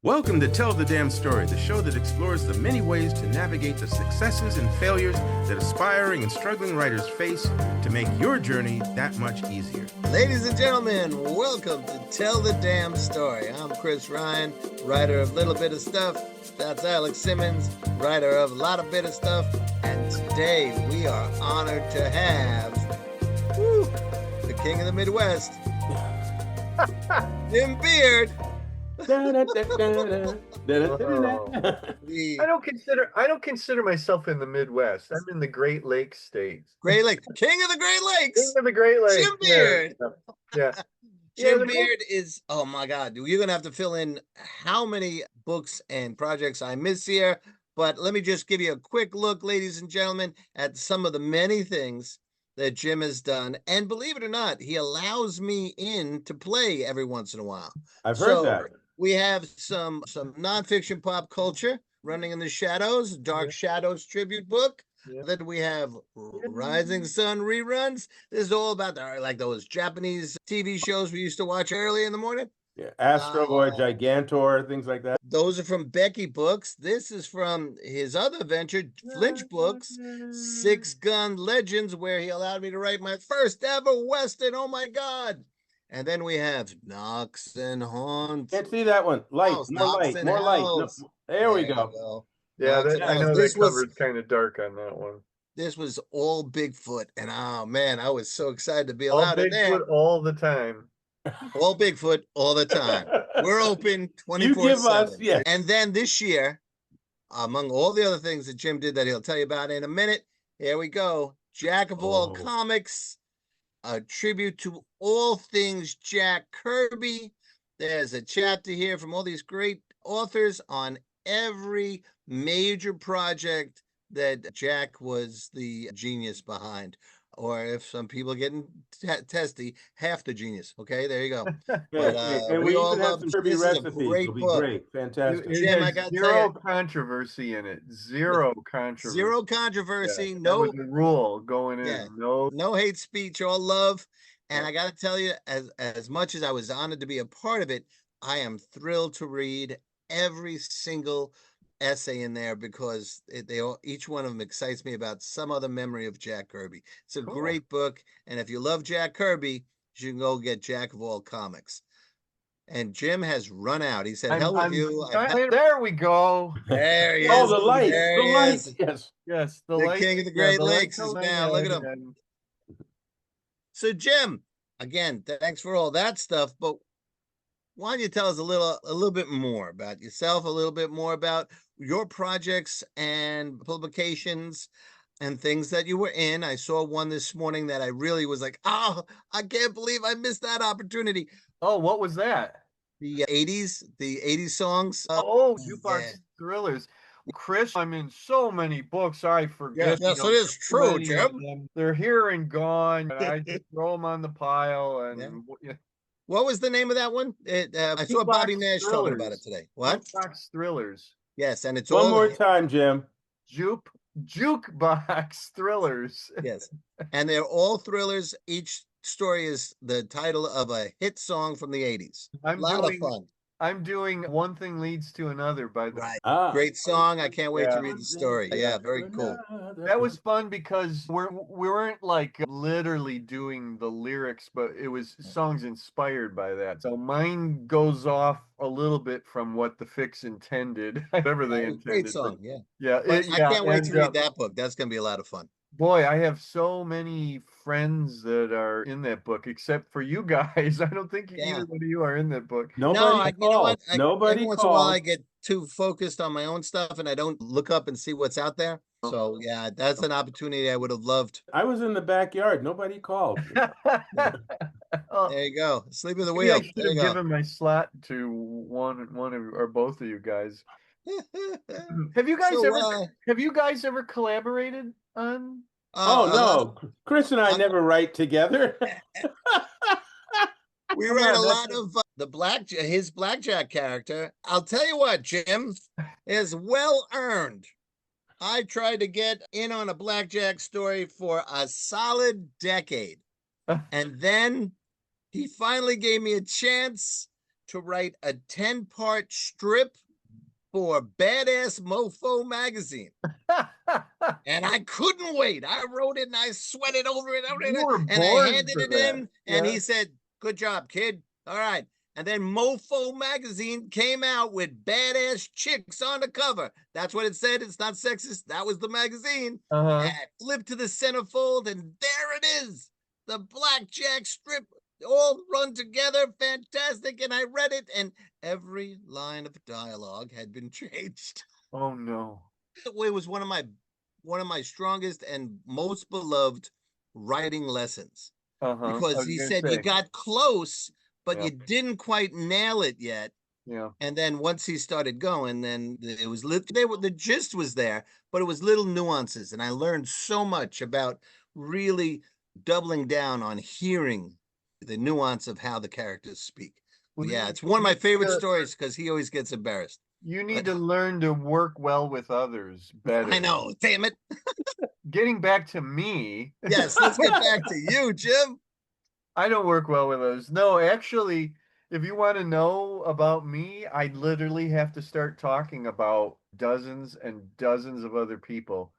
Welcome to Tell the Damn Story, the show that explores the many ways to navigate the successes and failures that aspiring and struggling writers face to make your journey that much easier. Ladies and gentlemen, welcome to Tell the Damn Story. I'm Chris Ryan, writer of Little Bit of Stuff. That's Alex Simmons, writer of A Lot of Bit of Stuff. And today we are honored to have the king of the Midwest, Jim Beard. I don't consider myself in the Midwest. I'm in the Great Lakes states. Great Lakes, king of the Great Lakes. King of the Great Lakes. Jim Beard. Yeah. Jim Beard is, oh my God, you're going to have to fill in how many books and projects I miss here. But let me just give you a quick look, ladies and gentlemen, at some of the many things that Jim has done. And believe it or not, he allows me in to play every once in a while. I've heard that. We have some nonfiction pop culture, Running in the Shadows, Dark Shadows tribute book. Yeah. Then we have Rising Sun reruns. This is all about those Japanese TV shows we used to watch early in the morning. Yeah, Astro Boy, Gigantor, things like that. Those are from Becky Books. This is from his other venture, Flinch Books, Six Gun Legends, where he allowed me to write my first ever Western. Oh my God. And then we have Knocks and Haunts. Can't see that one. Light, more light, more light. No, there we go. Yeah, I know that cover's kind of dark on that one. This was all Bigfoot, and oh man, I was so excited to be allowed in there. All the time. All Bigfoot, all the time. We're open 24/7. You give us, yeah. And then this year, among all the other things that Jim did that he'll tell you about in a minute, here we go. Jack of all comics, a tribute to all things Jack Kirby. There's a chapter here from all these great authors on every major project that Jack was the genius behind. Or if some people are getting testy, half the genius. Okay, there you go. But, and we all love some Kirby recipes. It'll be great. Fantastic. Jim, I got zero controversy in it. Zero controversy. Zero controversy. Yeah, no that was the rule going in. Yeah, no hate speech, all love. And I got to tell you, as much as I was honored to be a part of it, I am thrilled to read every single essay in there because each one of them excites me about some other memory of Jack Kirby. It's a great book, and if you love Jack Kirby, you can go get Jack of all comics. And Jim has run out. He said, "Hell with you." There we go. There he is. Oh, the light. There the light. Yes. The light. King of the Great Lakes is now. Look at him. So, Jim, again, thanks for all that stuff, but why don't you tell us a little bit more about yourself, a little bit more about your projects and publications and things that you were in. I saw one this morning that I really was like, oh, I can't believe I missed that opportunity. Oh, what was that? The 80s songs. Jukebox Thrillers. Chris, I'm in so many books, I forget. Yes, it is true, Jim. They're here and gone. And I just throw them on the pile. And What was the name of that one? I saw Bobby Nash talking about it today. What? Jukebox Thrillers. Yes, and it's one more time, Jim. Jukebox Thrillers. Yes, and they're all thrillers. Each story is the title of a hit song from the 80s. A lot of fun. I'm doing One Thing Leads to Another by the great song. I can't wait to read the story. Yeah, very cool. That was fun because we weren't like literally doing the lyrics, but it was songs inspired by that. So mine goes off a little bit from what the Fix intended, whatever they intended. Great song, yeah. I can't wait to read that book. That's going to be a lot of fun. Boy, I have so many friends that are in that book, except for you guys. I don't think either one of you are in that book. Nobody calls. Every once in a while, I get too focused on my own stuff, and I don't look up and see what's out there. So, yeah, that's an opportunity I would have loved. I was in the backyard. Nobody called. There you go. Sleep with the wheel. I should have given my slot to one of or both of you guys. Have you guys ever collaborated on? No, Chris and I never write together. We write a lot of his Blackjack character. I'll tell you what, Jim, is well earned. I tried to get in on a Blackjack story for a solid decade, and then he finally gave me a chance to write a 10-part strip for Badass Mofo magazine. And I couldn't wait. I wrote it and I sweated over it, You were and I born handed for it that. in, and Yeah. he said, "Good job, kid. All right." And then Mofo magazine came out with badass chicks on the cover. That's what it said. It's not sexist. That was the magazine. Uh-huh. And I flipped to the centerfold, and there it is. The Blackjack strip, all run together. Fantastic. And I read it, and every line of dialogue had been changed. Oh no. It was one of my strongest and most beloved writing lessons, Uh-huh. I because was he gonna said you say. got close, but Yeah. you didn't quite nail it yet. Yeah. And then once he started going, then it was the gist was there, but it was little nuances, and I learned so much about really doubling down on hearing the nuance of how the characters speak. But yeah, it's one of my favorite stories because he always gets embarrassed. You need But to learn to work well with others better. I know, damn it. Getting back to me. Yes, let's get back to you, Jim. I don't work well with others. No, actually, if you want to know about me, I literally have to start talking about dozens and dozens of other people,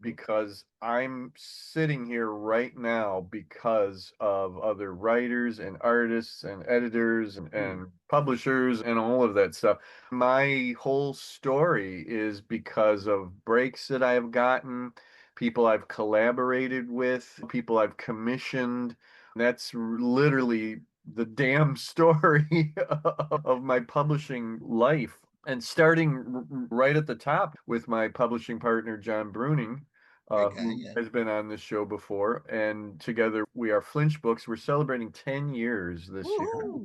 because I'm sitting here right now because of other writers and artists and editors and publishers and all of that stuff. My whole story is because of breaks that I've gotten, people I've collaborated with, people I've commissioned. That's literally the damn story of my publishing life. And starting right at the top with my publishing partner, John Bruning, who has been on this show before. And together we are Flinch Books. We're celebrating 10 years this year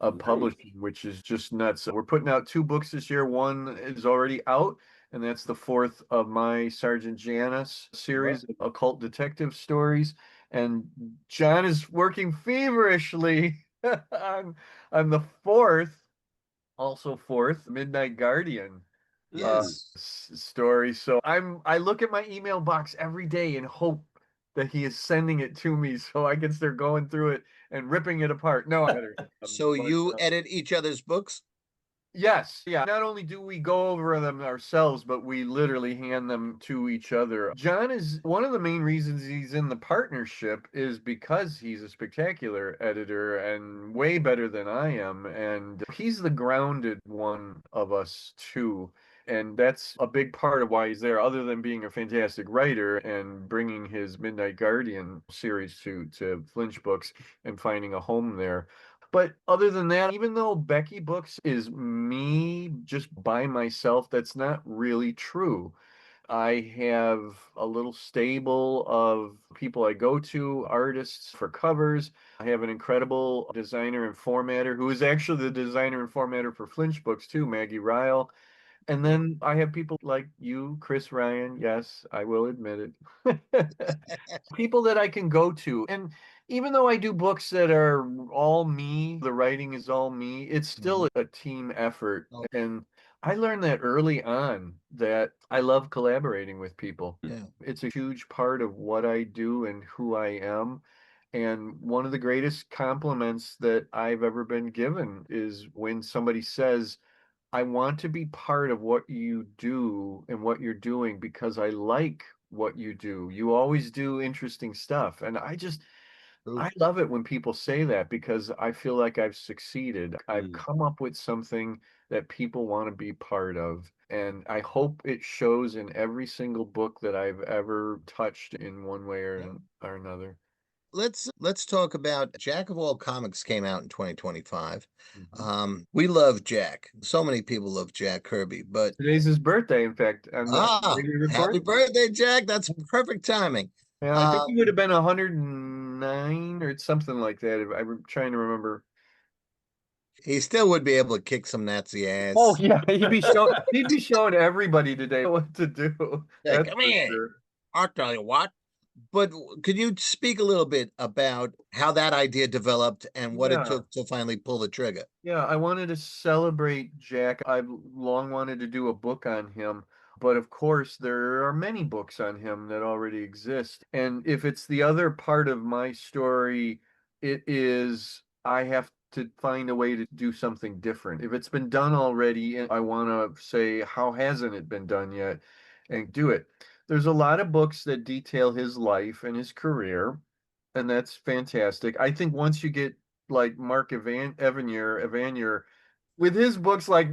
of publishing, which is just nuts. We're putting out 2 books this year. One is already out, and that's the 4th of my Sergeant Janus series of occult detective stories. And John is working feverishly on the 4th, also 4th, Midnight Guardian story. So I look at my email box every day and hope that he is sending it to me so I can start going through it and ripping it apart. No, So you edit each other's books? Yes, yeah. Not only do we go over them ourselves, but we literally hand them to each other. John is one of the main reasons he's in the partnership is because he's a spectacular editor and way better than I am. And he's the grounded one of us too. And that's a big part of why he's there, other than being a fantastic writer and bringing his Midnight Guardian series to Flinch Books and finding a home there. But other than that, even though Becky Books is me just by myself, that's not really true. I have a little stable of people I go to, artists for covers. I have an incredible designer and formatter who is actually the designer and formatter for Flinch Books too, Maggie Ryle. And then I have people like you, Chris Ryan. Yes, I will admit it. People that I can go to. And even though I do books that are all me, the writing is all me, it's still a team effort. And I learned that early on, that I love collaborating with people. Yeah. It's a huge part of what I do and who I am. And one of the greatest compliments that I've ever been given is when somebody says, I want to be part of what you do and what you're doing because I like what you do. You always do interesting stuff. And I love it when people say that, because I feel like I've succeeded. I've come up with something that people want to be part of. And I hope it shows in every single book that I've ever touched in one way or another. Let's talk about Jack of All Comics came out in 2025. We love Jack. So many people love Jack Kirby, but Today's his birthday, in fact. happy birthday, Jack. That's perfect timing. Yeah, I think he would have been 109 or something like that. I'm trying to remember. He still would be able to kick some Nazi ass. Oh yeah, he'd be showing everybody today what to do. Yeah, That's come for here. sure. I'll tell you what. But could you speak a little bit about how that idea developed and what it took to finally pull the trigger? Yeah, I wanted to celebrate Jack. I've long wanted to do a book on him, but of course there are many books on him that already exist. And if it's the other part of my story, it is I have to find a way to do something different. If it's been done already, I want to say, how hasn't it been done yet? And do it. There's a lot of books that detail his life and his career, and that's fantastic. I think once you get like Mark Evanier, with his books, like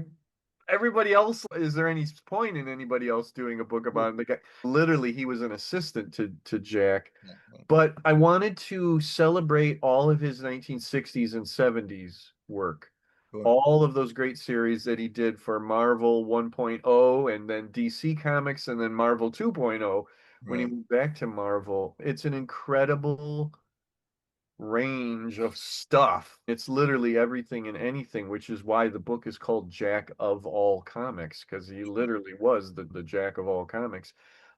everybody else, is there any point in anybody else doing a book about him? The guy, literally, he was an assistant to Jack. Yeah, right. But I wanted to celebrate all of his 1960s and 70s work. Sure. All of those great series that he did for Marvel 1.0 and then DC Comics and then Marvel 2.0 when he Right. went back to Marvel. It's an incredible range of stuff. It's literally everything and anything, which is why the book is called Jack of All Comics, because he literally was the Jack of all comics.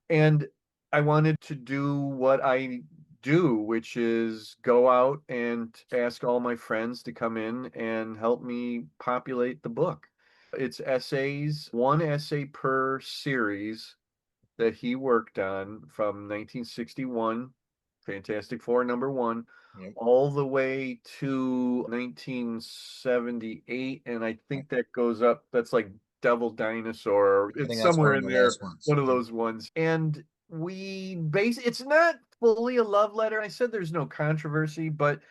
And I wanted to do what I do, which is go out and ask all my friends to come in and help me populate the book. It's essays, one essay per series that he worked on from 1961, Fantastic Four #1, Yep. all the way to 1978. And I think that goes up, that's like Devil Dinosaur. I think It's that's one somewhere of in the there, last ones. one of those ones. And it's not fully a love letter. I said there's no controversy, but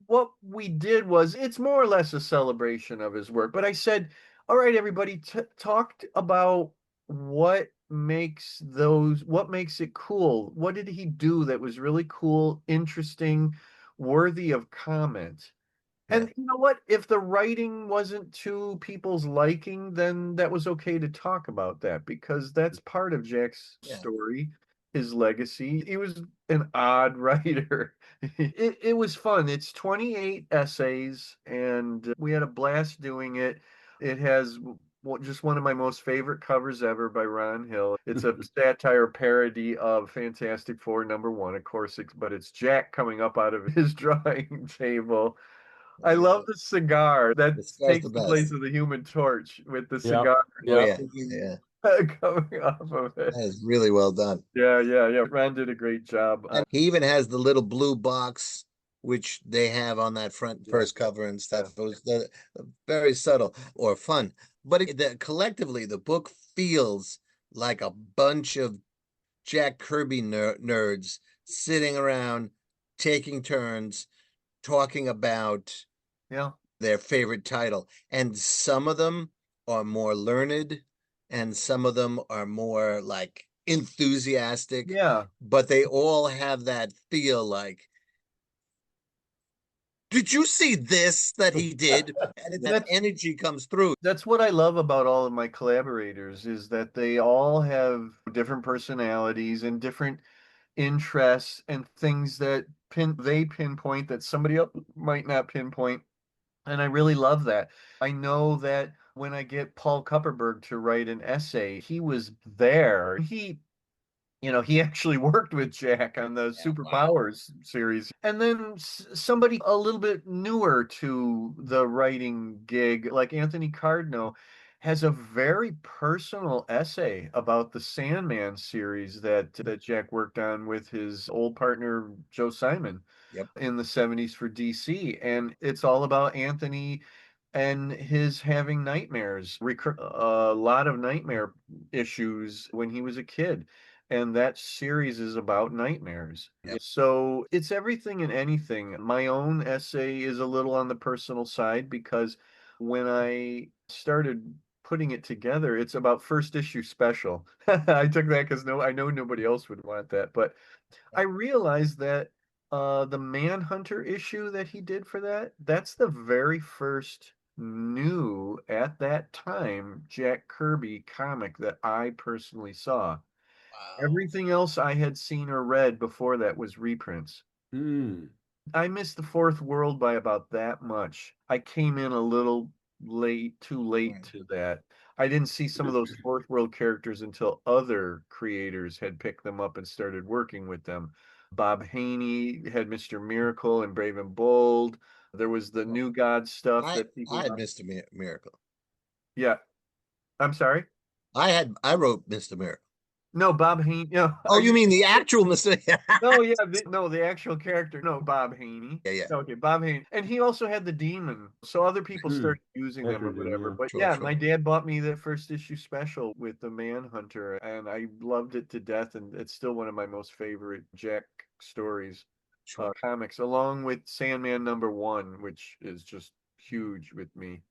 what we did was it's more or less a celebration of his work. But I said, all right, everybody, talked about what makes it cool. What did he do that was really cool, interesting, worthy of comment? Yeah. And you know what? If the writing wasn't to people's liking, then that was okay to talk about that because that's part of Jack's Yeah. story, his legacy. He was an odd writer. It was fun. It's 28 essays, and we had a blast doing it. It has just one of my most favorite covers ever by Ron Hill. It's a satire parody of Fantastic Four #1, of course, but it's Jack coming up out of his drawing table. I love the cigar that This guy's takes the the place best. of the Human Torch with the Yeah, cigar Oh yeah. yeah. Yeah. coming off of it. That is really well done. Yeah, yeah, yeah. Ron did a great job. And he even has the little blue box, which they have on that front first cover and stuff. It was very subtle or fun. But collectively, the book feels like a bunch of Jack Kirby nerds sitting around, taking turns, talking about Yeah, their favorite title. And some of them are more learned, and some of them are more like enthusiastic, yeah. but they all have that feel like, did you see this that he did? And that energy comes through. That's what I love about all of my collaborators is that they all have different personalities and different interests and things that they pinpoint that somebody else might not pinpoint. And I really love that. I know that when I get Paul Kupperberg to write an essay, he was there. He actually worked with Jack on the Yeah, wow. Superpowers series. And then somebody a little bit newer to the writing gig, like Anthony Cardno, has a very personal essay about the Sandman series that Jack worked on with his old partner Joe Simon Yep. in the 70s for DC. And it's all about Anthony and his having nightmares, a lot of nightmare issues when he was a kid. And that series is about nightmares. Yep. So it's everything and anything. My own essay is a little on the personal side because when I started putting it together, it's about first issue special. I took that because I know nobody else would want that. But I realized that the Manhunter issue that he did for that's the very first new at that time Jack Kirby comic that I personally saw. Wow. Everything else I had seen or read before that was reprints. Hmm. I missed the fourth world by about that much. I came in a little too late Right. to that. I didn't see some of those fourth world characters until other creators had picked them up and started working with them. Bob Haney had Mr. Miracle and Brave and Bold. There was the New God stuff I that people I had loved. Mr. Miracle. Yeah, I'm sorry. I wrote Mr. Miracle. No, Bob Haney. No, Oh, you mean the actual Mr. No, yeah, the actual character. No, Bob Haney. Yeah, yeah. Okay, Bob Haney. And he also had the demon. So other people started using them or Interesting, whatever. yeah. But Sure, yeah, sure. my dad bought me the first issue special with the Manhunter, and I loved it to death. And it's still one of my most favorite Jack stories, Sure. comics, along with Sandman #1, which is just huge with me.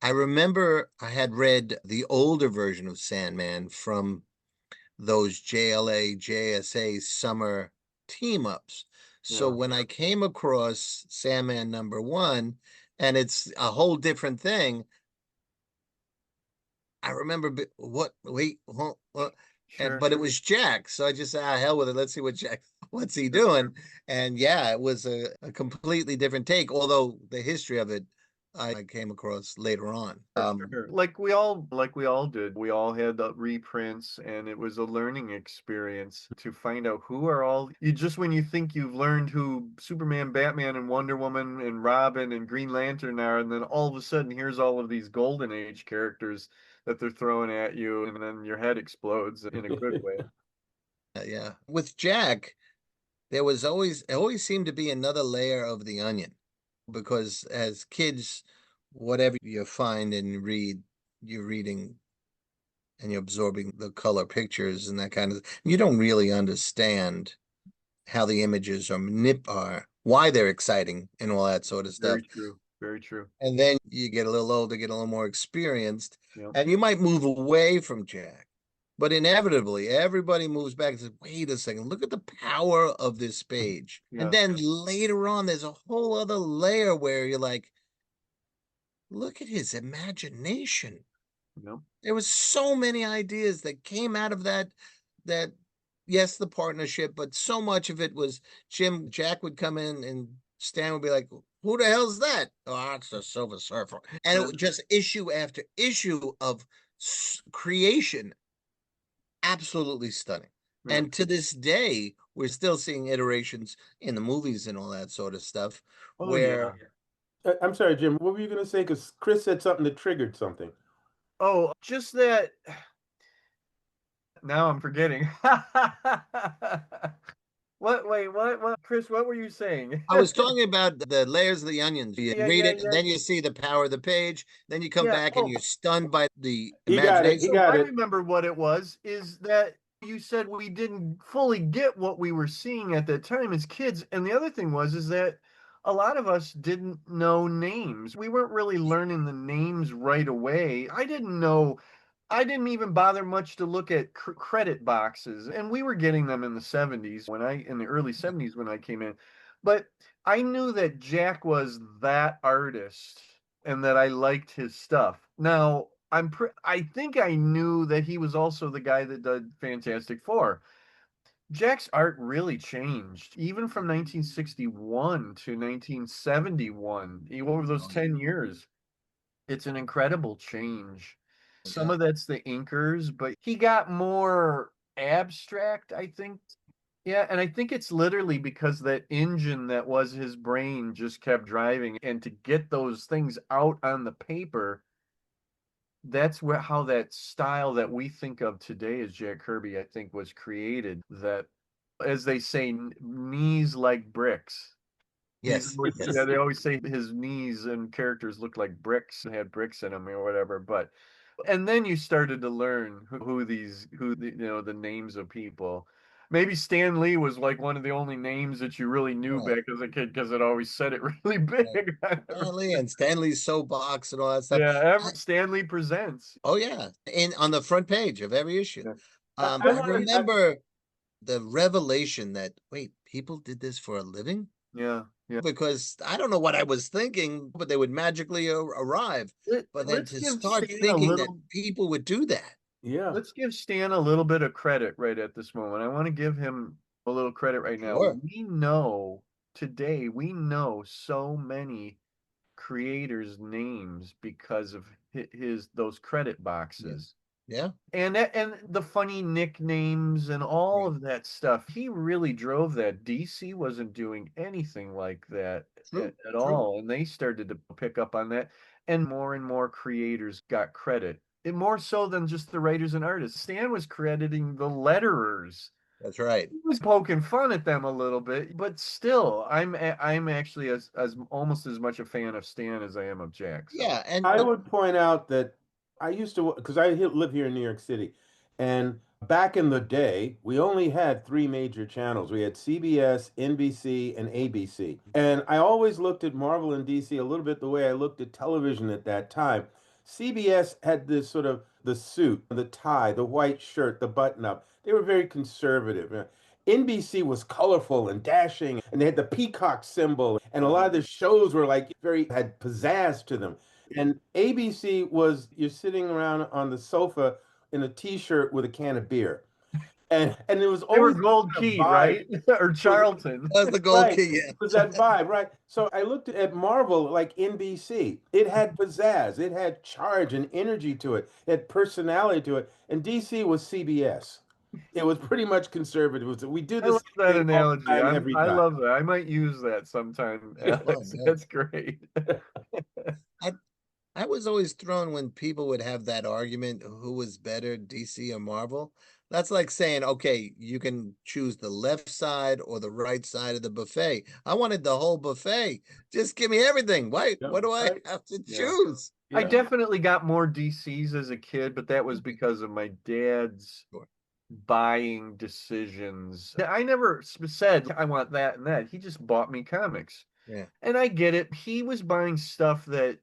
I remember I had read the older version of Sandman from those JLA, JSA summer team ups. So Yeah. when I came across Sandman #1, and it's a whole different thing, I remember what, wait, what? Sure. But it was Jack. So I just said, hell with it. Let's see what's he doing? And yeah, it was a completely different take, although the history of it I came across later on. Sure. Like we all did. We all had the reprints, and it was a learning experience to find out who are all you just when you think you've learned who Superman, Batman, and Wonder Woman and Robin and Green Lantern are, and then all of a sudden here's all of these Golden Age characters that they're throwing at you, and then your head explodes in a good way. Yeah. With Jack, it always seemed to be another layer of the onion, because as kids, whatever you find and you read, you're reading and you're absorbing the color pictures and that kind of, you don't really understand how the images are why they're exciting and all that sort of stuff. Very true. Very true. And then you get a little older, get a little more experienced, Yeah. and you might move away from Jack. But inevitably, everybody moves back and says, wait a second, look at the power of this page. Yeah. And then later on, there's a whole other layer where you're like, look at his imagination. Yep. There was so many ideas that came out of that, yes, the partnership, but so much of it was Jack would come in and Stan would be like, who the hell's that? Oh, it's the Silver Surfer. And it would just issue after issue of creation. Absolutely stunning. Yeah. And to this day, we're still seeing iterations in the movies and all that sort of stuff Oh, where I'm sorry, Jim. What were you going to say? Because Chris said something that triggered something. Oh, just that. Now I'm forgetting. What? Wait, what? Chris, what were you saying? I was talking about the layers of the onions. You Yeah, read yeah, it, yeah. then you see the power of the page, then you come Yeah. back and Oh, you're stunned by the He got it. imagination. He so got I it. remember what it was is that you said we didn't fully get what we were seeing at that time as kids. And the other thing was is that a lot of us didn't know names. We weren't really learning the names right away. I didn't even bother much to look at credit boxes, and we were getting them in the 70s in the early 70s when I came in. But I knew that Jack was that artist and that I liked his stuff. Now, I think I knew that he was also the guy that did Fantastic Four. Jack's art really changed, even from 1961 to 1971, over those 10 years. It's an incredible change. Some Yeah. of that's the inkers, but he got more abstract, I think. Yeah, and I think it's literally because that engine that was his brain just kept driving, and to get those things out on the paper, that's how that style that we think of today as Jack Kirby, I think, was created. That, as they say, knees like bricks. Yes, Yeah, yes. they always say his knees and characters look like bricks and had bricks in them or whatever. But and then you started to learn the names of people. Maybe Stan Lee was like one of the only names that you really knew Right, back as a kid because it always said it really right. big. Stanley and Stanley's soapbox and all that stuff. Yeah, Stan Lee presents. Oh yeah, and on the front page of every issue. Yeah. I I want to. remember the revelation that, wait, people did this for a living? Yeah, yeah. Because I don't know what I was thinking, but they would magically arrive. But then Let's to give start Stan a thinking that little. people would do that. Yeah. Let's give Stan a little bit of credit right at this moment. I want to give him a little credit right now. Sure. We know so many creators' names because of those credit boxes. Yeah. And the funny nicknames and all Right. of that stuff. He really drove that. DC wasn't doing anything like that True. at all, and they started to pick up on that, and more creators got credit. more so than just the writers and artists. Stan was crediting the letterers. That's right. He was poking fun at them a little bit, but still, I'm actually as almost as much a fan of Stan as I am of Jack. So. Yeah, and I would point out that I used to, because I live here in New York City, and back in the day, we only had three major channels. We had CBS, NBC, and ABC. And I always looked at Marvel and DC a little bit the way I looked at television at that time. CBS had this sort of the suit, the tie, the white shirt, the button up. They were very conservative. NBC was colorful and dashing, and they had the peacock symbol, and a lot of the shows were like very had pizzazz to them. And ABC was you're sitting around on the sofa in a t-shirt with a can of beer. And it was They were always Gold kind of Key, vibe. right? Or Charlton. that was the gold Right. key. Yeah. It was that vibe, right? So I looked at Marvel like NBC. It had pizzazz, it had charge and energy to it, it had personality to it. And DC was CBS. It was pretty much conservative. We do I the love same that thing all the analogy. time, every I time. love that. I might use that sometime, Alex. yeah. That's great. I was always thrown when people would have that argument, who was better, DC or Marvel? That's like saying, okay, you can choose the left side or the right side of the buffet. I wanted the whole buffet. Just give me everything. Why? Yeah, What do I right. have to Yeah. choose? I Yeah. definitely got more DCs as a kid, but that was because of my dad's Sure. buying decisions. I never said I want that and that. He just bought me comics. Yeah. And I get it. He was buying stuff that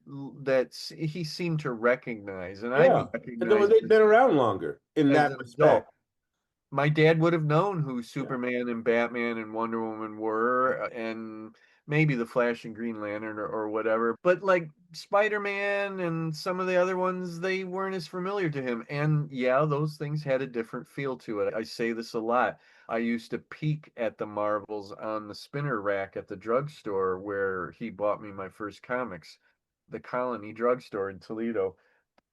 he seemed to recognize, and I Yeah. And recognized they'd been around longer in as that an respect. adult. My dad would have known who Superman and Batman and Wonder Woman were, and maybe the Flash and Green Lantern or whatever. But like Spider-Man and some of the other ones, they weren't as familiar to him. And yeah, those things had a different feel to it. I say this a lot. I used to peek at the Marvels on the spinner rack at the drugstore where he bought me my first comics, the Colony drugstore in Toledo.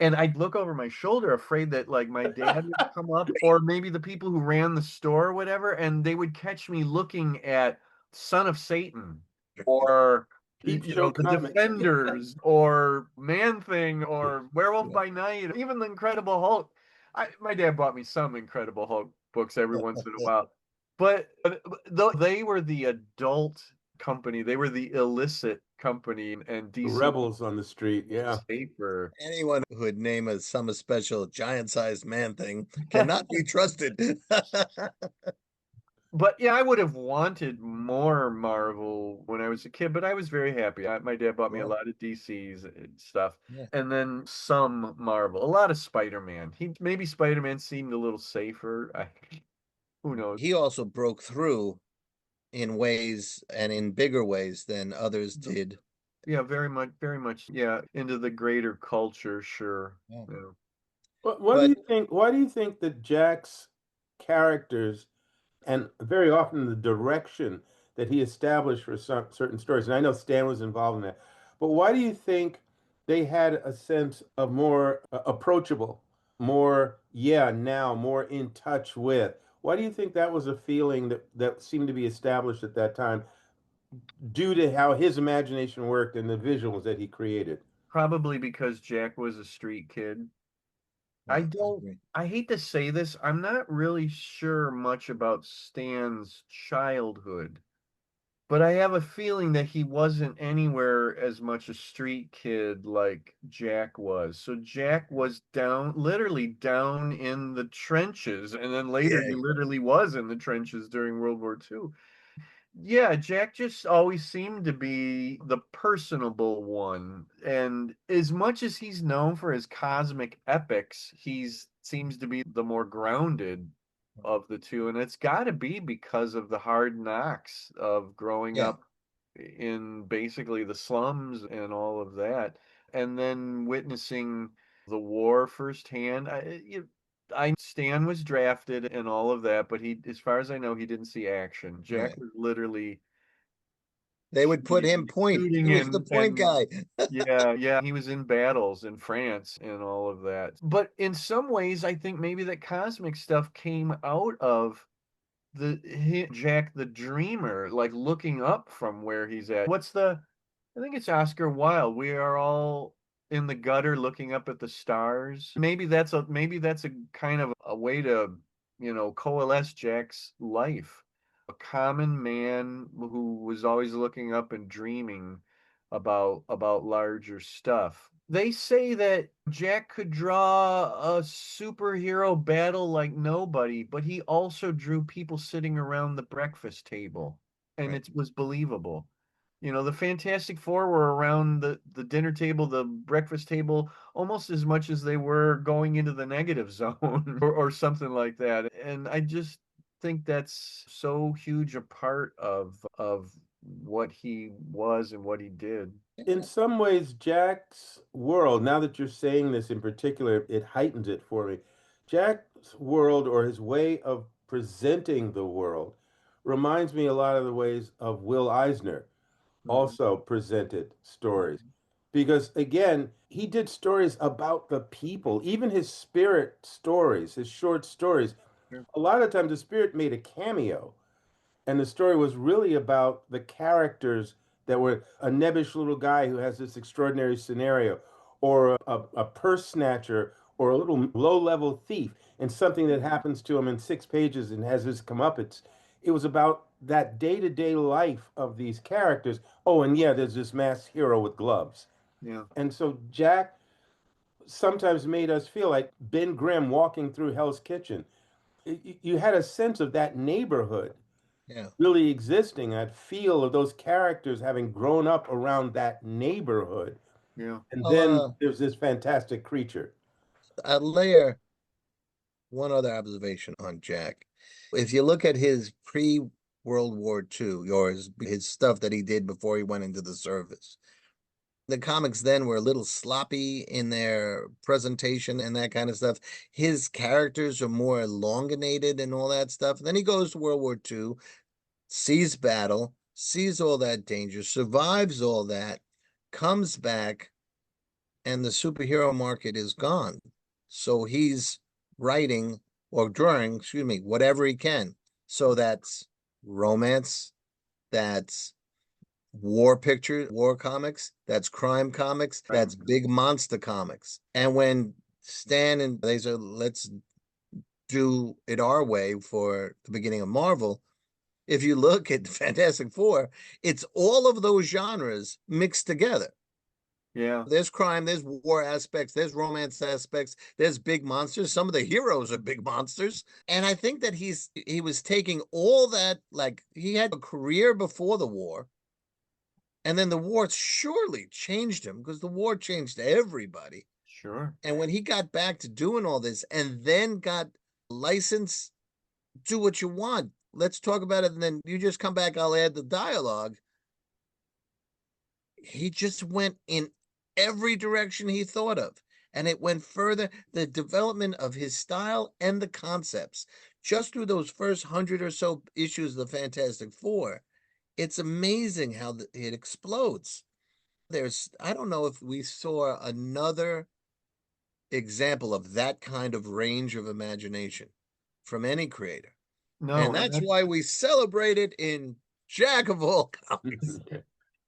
And I'd look over my shoulder, afraid that like my dad would come up, or maybe the people who ran the store or whatever, and they would catch me looking at Son of Satan or Peep show the comics. Defenders or Man Thing or Werewolf Yeah. by Night, even the Incredible Hulk. My dad bought me some Incredible Hulk books every once in a while, but though they were the adult company, they were the illicit company, and DC Rebels on the street. Yeah. safer. Anyone who would name a summer special giant-sized man thing cannot be trusted. But yeah, I would have wanted more Marvel when I was a kid, but I was very happy. My dad bought me a Sure. lot of DCs and stuff, Yeah. and then some Marvel, a lot of Spider-Man. Maybe Spider-Man seemed a little safer. Who knows? He also broke through in ways and in bigger ways than others did. Yeah, very much. Yeah, into the greater culture, sure. Yeah. Yeah. What do you think? Why do you think that Jack's characters and very often the direction that he established for certain stories, and I know Stan was involved in that, but why do you think they had a sense of more approachable, more, now, more in touch with? Why do you think that was a feeling that seemed to be established at that time due to how his imagination worked and the visuals that he created? Probably because Jack was a street kid. Yeah, I don't, I hate to say this, I'm not really sure much about Stan's childhood, but I have a feeling that he wasn't anywhere as much a street kid like Jack was. So Jack was literally down in the trenches, and then later he Yeah. literally was in the trenches during World War II. Yeah, Jack just always seemed to be the personable one. And as much as he's known for his cosmic epics, he's seems to be the more grounded of the two. And it's got to be because of the hard knocks of growing Yeah. up in basically the slums and all of that. And then witnessing the war firsthand. Stan was drafted and all of that, but as far as I know, he didn't see action. Jack Right. was literally They would put him point. He shooting was the point guy. yeah, he was in battles in France and all of that. But in some ways, I think maybe that cosmic stuff came out of Jack the Dreamer, like looking up from where he's at. I think it's Oscar Wilde. We are all in the gutter looking up at the stars. Maybe that's a kind of a way to, coalesce Jack's life. A common man who was always looking up and dreaming about larger stuff. They say that Jack could draw a superhero battle like nobody, but he also drew people sitting around the breakfast table, and Right. it was believable. The Fantastic Four were around the dinner table, the breakfast table, almost as much as they were going into the negative zone or something like that. And I just think that's so huge a part of what he was and what he did. In some ways, Jack's world, now that you're saying this in particular, it heightens it for me. Jack's world, or his way of presenting the world, reminds me a lot of the ways of Will Eisner Mhm. also presented stories. Because again, he did stories about the people, even his spirit stories, his short stories. Sure. A lot of times, the spirit made a cameo, and the story was really about the characters that were a nebbish little guy who has this extraordinary scenario, or a purse snatcher, or a little low-level thief, and something that happens to him in 6 pages and has his comeuppance. It was about that day-to-day life of these characters. Oh, and yeah, there's this mass hero with gloves. Yeah. And so Jack sometimes made us feel like Ben Grimm walking through Hell's Kitchen. You had a sense of that neighborhood Yeah. really existing, that feel of those characters having grown up around that neighborhood. Yeah. And Well, then there's this fantastic creature. I'd layer one other observation on Jack. If you look at his pre-World War II, or his stuff that he did before he went into the service, the comics then were a little sloppy in their presentation and that kind of stuff. His characters are more elongated and all that stuff. And then he goes to World War II, sees battle, sees all that danger, survives all that, comes back, and the superhero market is gone. So he's writing or drawing, excuse me, whatever he can. So that's romance, that's war picture, war comics, that's crime comics, that's big monster comics. And when Stan and they said, let's do it our way for the beginning of Marvel, if you look at Fantastic Four, it's all of those genres mixed together. Yeah. There's crime, there's war aspects, there's romance aspects, there's big monsters. Some of the heroes are big monsters. And I think that he was taking all that, like he had a career before the war. And then the war surely changed him, because the war changed everybody. Sure. And when he got back to doing all this and then got license, do what you want. Let's talk about it. And then you just come back, I'll add the dialogue. He just went in every direction he thought of. And it went further. The development of his style and the concepts, just through those first 100 or so issues of the Fantastic Four, it's amazing how it explodes. I don't know if we saw another example of that kind of range of imagination from any creator. No, And that's why we celebrate it in Jack of all comics.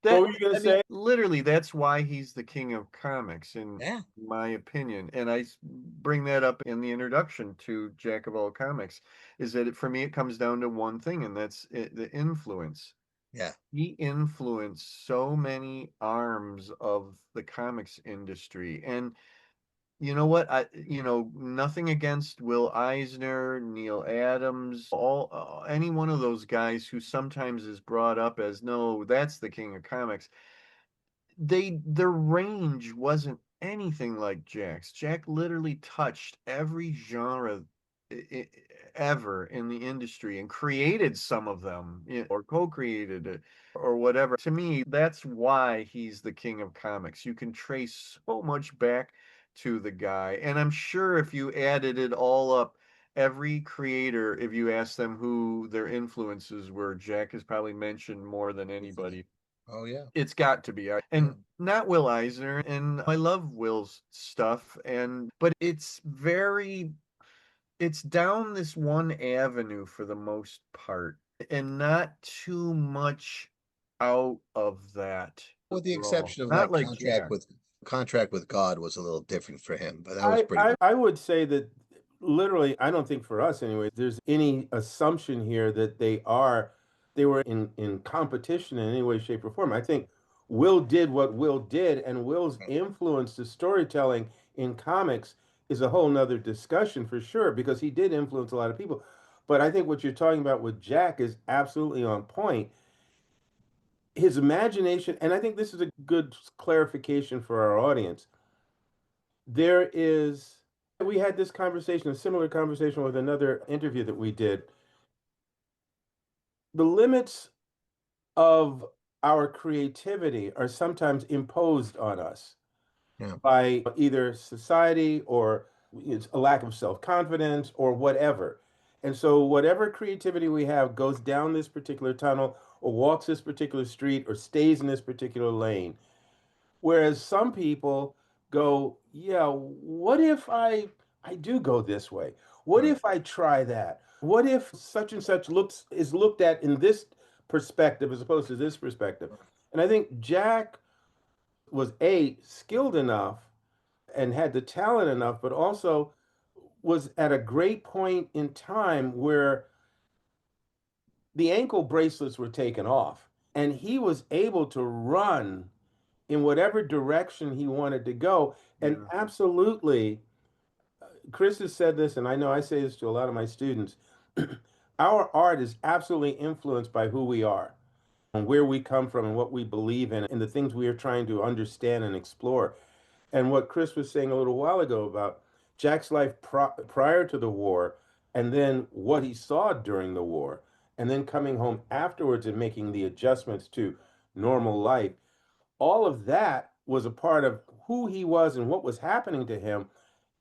What were you going to say? Literally, that's why he's the king of comics, in Yeah. my opinion. And I bring that up in the introduction to Jack of all comics, is that for me, it comes down to one thing, and that's the influence. Yeah. He influenced so many arms of the comics industry. And you know what? Nothing against Will Eisner, Neil Adams, any one of those guys who sometimes is brought up as, no, that's the king of comics. Their range wasn't anything like Jack's. Jack literally touched every genre ever in the industry and created some of them, or co-created it, or whatever. To me, that's why he's the king of comics. You can trace so much back to the guy. And I'm sure if you added it all up, every creator, if you ask them who their influences were, Jack has probably mentioned more than anybody. Oh, yeah. It's got to be. And not Will Eisner. And I love Will's stuff. But it's down this one avenue for the most part, and not too much out of that. With the at all. exception of Not that like contract Jack. with Contract with God was a little different for him, but that was pretty good. I would say that literally, I don't think for us anyway, there's any assumption here that they were in competition in any way, shape, or form. I think Will did what Will did, and Will's influence to storytelling in comics is a whole nother discussion for sure, because he did influence a lot of people. But I think what you're talking about with Jack is absolutely on point. His imagination, and I think this is a good clarification for our audience. There is, we had this conversation, a similar conversation with another interview that we did. The limits of our creativity are sometimes imposed on us by either society or it's a lack of self-confidence or whatever. And so whatever creativity we have goes down this particular tunnel or walks this particular street or stays in this particular lane. Whereas some people go, yeah, what if I do go this way? What if I try that? What if such and such is looked at in this perspective as opposed to this perspective? And I think Jack was skilled enough and had the talent enough, but also was at a great point in time where the ankle bracelets were taken off and he was able to run in whatever direction he wanted to go. And absolutely, Chris has said this, and I know I say this to a lot of my students. Our art is absolutely influenced by who we are and where we come from and what we believe in and the things we are trying to understand and explore. And what Chris was saying a little while ago about Jack's life prior to the war, and then what he saw during the war, and then coming home afterwards and making the adjustments to normal life, all of that was a part of who he was and what was happening to him,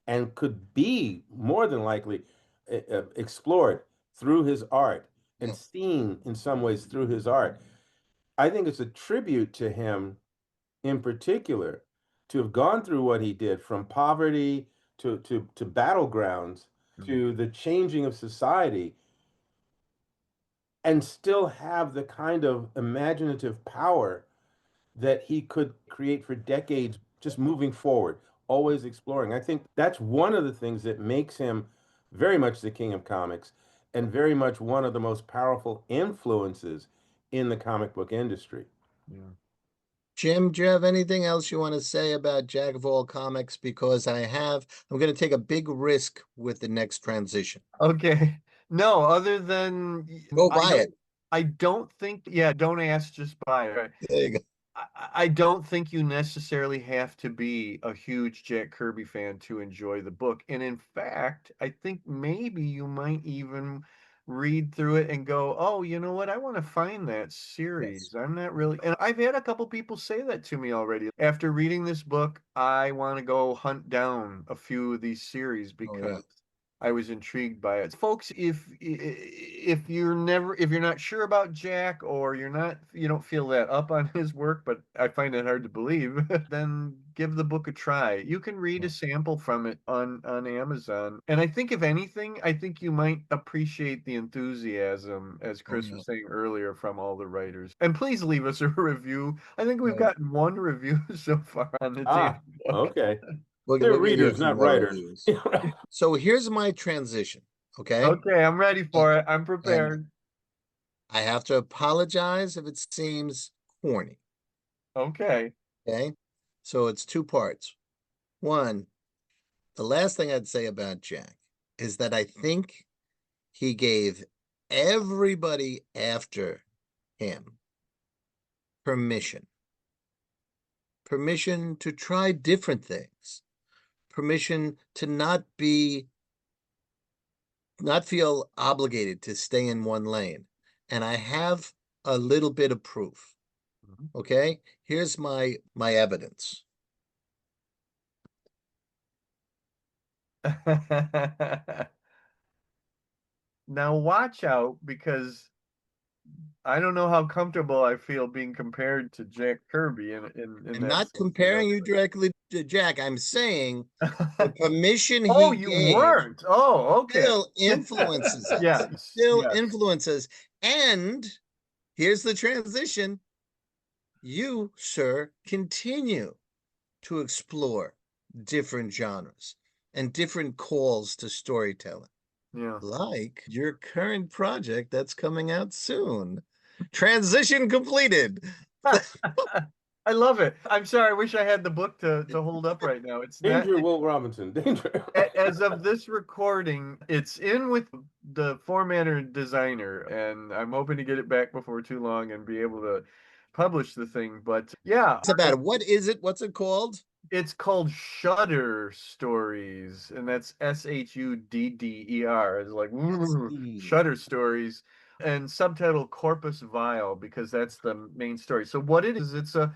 and could be more than likely explored through his art and seen in some ways through his art. I think it's a tribute to him in particular to have gone through what he did, from poverty to battlegrounds to the changing of society, and still have the kind of imaginative power that he could create for decades, just moving forward, always exploring. I think that's one of the things that makes him very much the king of comics and very much one of the most powerful influences in the comic book industry. Jim, do you have anything else you want to say about Jack of all comics? Because I'm going to take a big risk with the next transition. Okay. No, other than Go buy it. I don't think, don't ask, just buy it. Right? There you go. I don't think you necessarily have to be a huge Jack Kirby fan to enjoy the book. And in fact, I think maybe you might even read through it and go, oh, you know what? I want to find that series. Yes. I'm not really. And I've had a couple people say that to me already. After reading this book, I want to go hunt down a few of these series because I was intrigued by it. Folks, if you're not sure about Jack, or you don't feel that up on his work, but I find it hard to believe, then give the book a try. You can read a sample from it on Amazon. And I think if anything, I think you might appreciate the enthusiasm, as Chris was saying earlier, from all the writers. And please leave us a review. I think we've gotten one review so far on the damn book. Okay. They're readers, not writers. So here's my transition. Okay. Okay, I'm ready for it. I'm prepared. And I have to apologize if it seems corny. Okay. Okay. So it's two parts. One, the last thing I'd say about Jack is that I think he gave everybody after him permission to try different things, permission to not feel obligated to stay in one lane. And I have a little bit of proof. Okay, here's my evidence. Now watch out, because I don't know how comfortable I feel being compared to Jack Kirby in I'm that not sense, comparing you directly to Jack. I'm saying the permission Oh, he you gave weren't. Oh, okay. still influences us. Yes. Still influences. And here's the transition. You, sir, continue to explore different genres and different calls to storytelling, Yeah. like your current project that's coming out soon. Transition completed. I love it. I'm sorry. I wish I had the book to hold up right now. It's not. Danger, Will Robinson. Danger. As of this recording, it's in with the formatter and designer, and I'm hoping to get it back before too long and be able to publish the thing. But yeah, It's about it. What is it? What's it called? it's called Shudder Stories, and that's Shudder. It's like Shudder Stories, and subtitle Corpus Vile because that's the main story. So what it is, it's a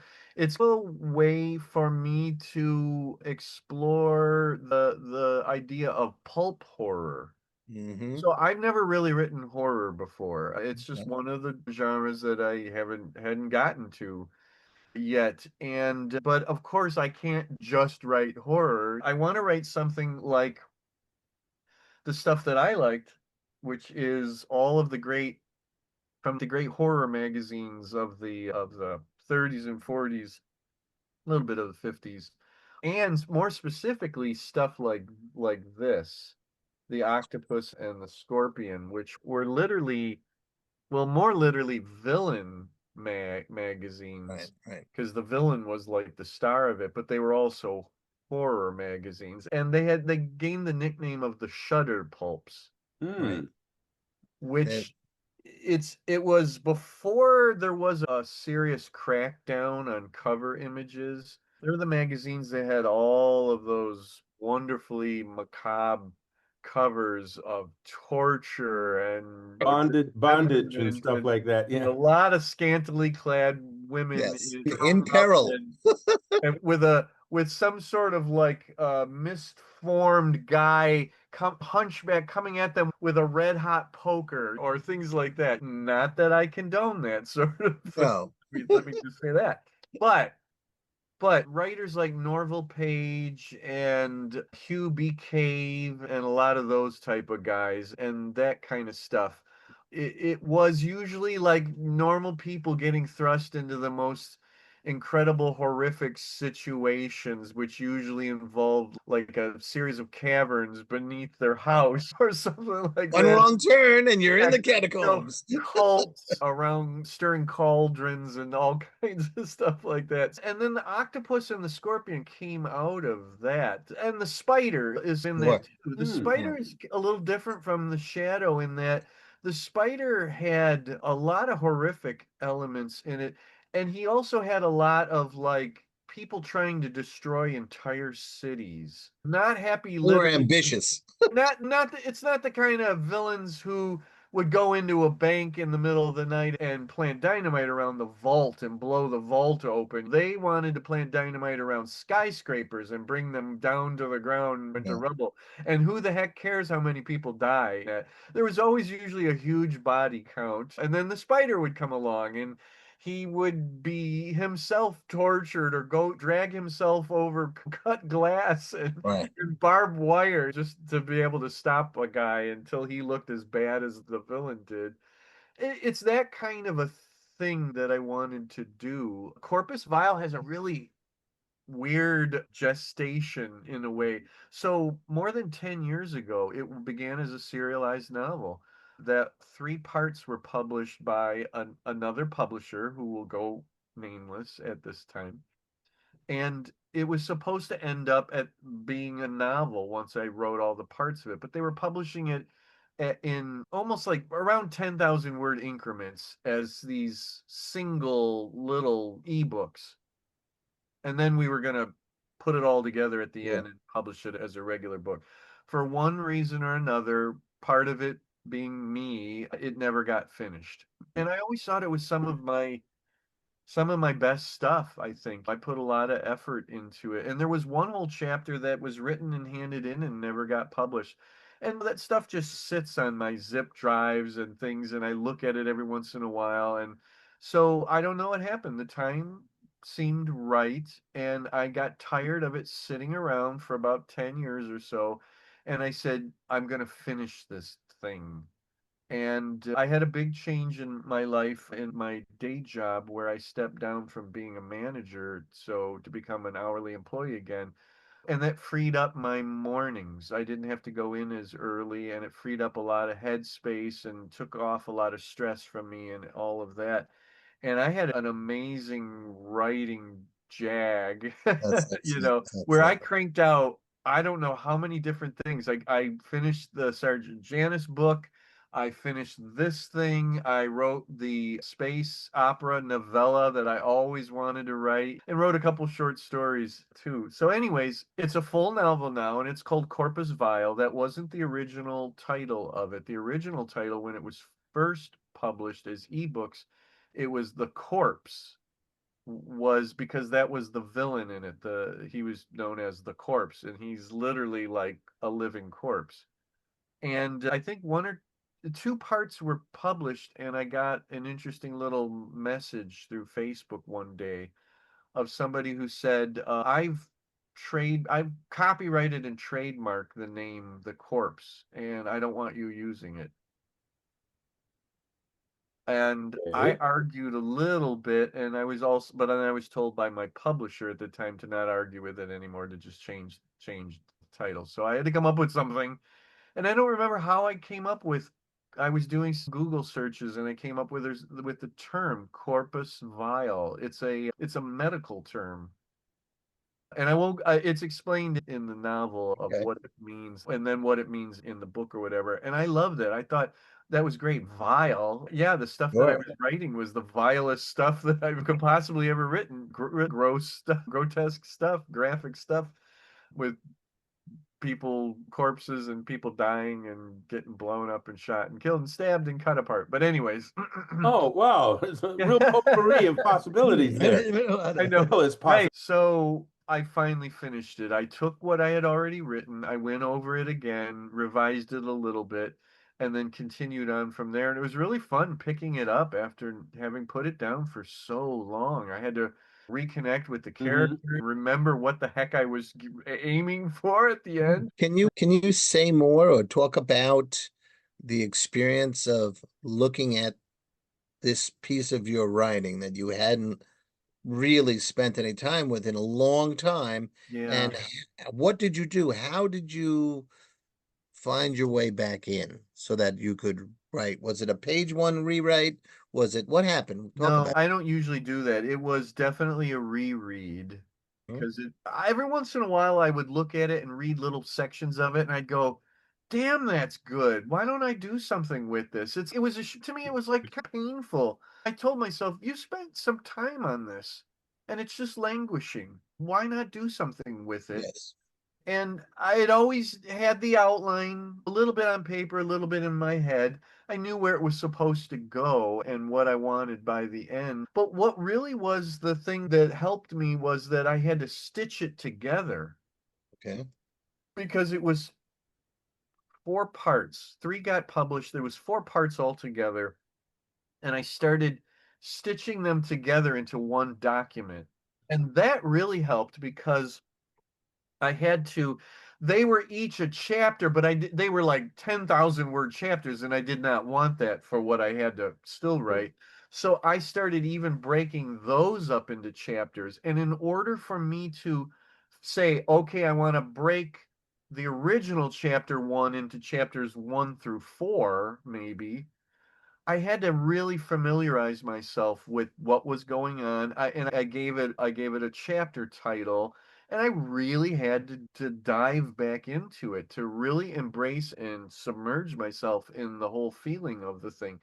way for me to explore the idea of pulp horror. Mm-hmm. So I've never really written horror before. It's just Okay. one of the genres that I hadn't gotten to yet. And but of course I can't just write horror. I want to write something like the stuff that I liked, which is all of the great from the great horror magazines of the 30s and 40s, a little bit of the 50s, and more specifically stuff like this, the octopus and the scorpion, which were literally, well, more literally villain Right, magazines, right. because the villain was like the star of it, but they were also horror magazines, and they gained the nickname of the Shudder Pulps, Right. Hmm. That, which it was before there was a serious crackdown on cover images. They're the magazines that had all of those wonderfully macabre covers of torture and Bondage and dismemberment stuff and like that. a Yeah. lot of scantily clad women yes, in curled up peril. and with some sort of like misformed guy hunchback coming at them with a red hot poker or things like that. Not that I condone that sort of thing. No. Let me just say that. But writers like Norval Page and Hugh B. Cave and a lot of those type of guys and that kind of stuff, it was usually like normal people getting thrust into the most incredible horrific situations, which usually involved like a series of caverns beneath their house or something like One that. wrong turn and you're in Yeah, the you know, catacombs. cults around stirring cauldrons and all kinds of stuff like that. And then the octopus and the scorpion came out of that. And the spider is in that Sure. too. The Hmm. spider is a little different from the shadow in that the spider had a lot of horrific elements in it. And he also had a lot of like people trying to destroy entire cities. Not happy We were living, ambitious. it's not the kind of villains who would go into a bank in the middle of the night and plant dynamite around the vault and blow the vault open. They wanted to plant dynamite around skyscrapers and bring them down to the ground into Yeah. rubble. And who the heck cares how many people die? There was always usually a huge body count. And then the spider would come along and he would be himself tortured or go drag himself over cut glass Right. and barbed wire just to be able to stop a guy until he looked as bad as the villain did. It's that kind of a thing that I wanted to do. Corpus Vile has a really weird gestation in a way. So more than 10 years ago, it began as a serialized novel that three parts were published by another publisher who will go nameless at this time. And it was supposed to end up at being a novel once I wrote all the parts of it, but they were publishing it in almost like around 10,000 word increments as these single little ebooks. And then we were going to put it all together at the Yeah. end and publish it as a regular book. For one reason or another, part of it being me, it never got finished. And I always thought it was some of my best stuff, I think. I put a lot of effort into it. And there was one whole chapter that was written and handed in and never got published. And that stuff just sits on my zip drives and things, and I look at it every once in a while. And so I don't know what happened. The time seemed right, and I got tired of it sitting around for about 10 years or so. And I said, I'm going to finish this thing. And I had a big change in my life in my day job where I stepped down from being a manager so to become an hourly employee again. And that freed up my mornings. I didn't have to go in as early, and it freed up a lot of headspace and took off a lot of stress from me and all of that. And I had an amazing writing jag, That's excellent. That's where I excellent. cranked out I don't know how many different things. I finished the Sergeant Janis book. I finished this thing. I wrote the space opera novella that I always wanted to write and wrote a couple short stories too. So, anyways, it's a full novel now and it's called Corpus Vile. That wasn't the original title of it. The original title, when it was first published as ebooks, it was The Corpse, was because that was the villain in it. He was known as the Corpse, and he's literally like a living corpse. And I think one or two parts were published, and I got an interesting little message through Facebook one day of somebody who said, I've copyrighted and trademarked the name The Corpse, and I don't want you using it. And I Okay. argued a little bit, and but then I was told by my publisher at the time to not argue with it anymore, to just change the title. So I had to come up with something, and I don't remember how I came up with. I was doing Google searches, and I came up with the term corpus vile. It's a medical term. And I won't, it's explained in the novel of Okay. what it means and then what it means in the book or whatever. And I loved it. I thought that was great. Vile. Yeah, the stuff that I Sure. was writing was the vilest stuff that I could possibly ever written. Gross stuff, grotesque stuff, graphic stuff with people, corpses, and people dying and getting blown up and shot and killed and stabbed and cut apart. But, anyways. Oh, wow. It's a real potpourri of possibilities there. I know. Well, it's Right. possible. So I finally finished it. I took what I had already written, I went over it again, revised it a little bit, and then continued on from there. And it was really fun picking it up after having put it down for so long. I had to reconnect with the character, remember what the heck I was aiming for at the end. Can you say more or talk about the experience of looking at this piece of your writing that you hadn't really spent any time with in a long time? Yeah. And what did you do? How did you find your way back in so that you could write? Was it a page one rewrite? What happened? Talk No, about I don't usually do that. It was definitely a reread it. because every once in a while I would look at it and read little sections of it and I'd go, "Damn, that's good. Why don't I do something with this?" It was to me it was like painful. I told myself, "You spent some time on this and it's just languishing. Why not do something with it?" Yes. And I had always had the outline a little bit on paper, a little bit in my head. I knew where it was supposed to go and what I wanted by the end. But what really was the thing that helped me was that I had to stitch it together Okay. because it was four parts. Three got published. There was four parts altogether. And I started stitching them together into one document. And that really helped because I had to, they were each a chapter, but they were like 10,000 word chapters, and I did not want that for what I had to still write. So I started even breaking those up into chapters. And in order for me to say, okay, I want to break the original chapter one into chapters 1 through 4, maybe, I had to really familiarize myself with what was going on. And I gave it a chapter title, and I really had to dive back into it to really embrace and submerge myself in the whole feeling of the thing.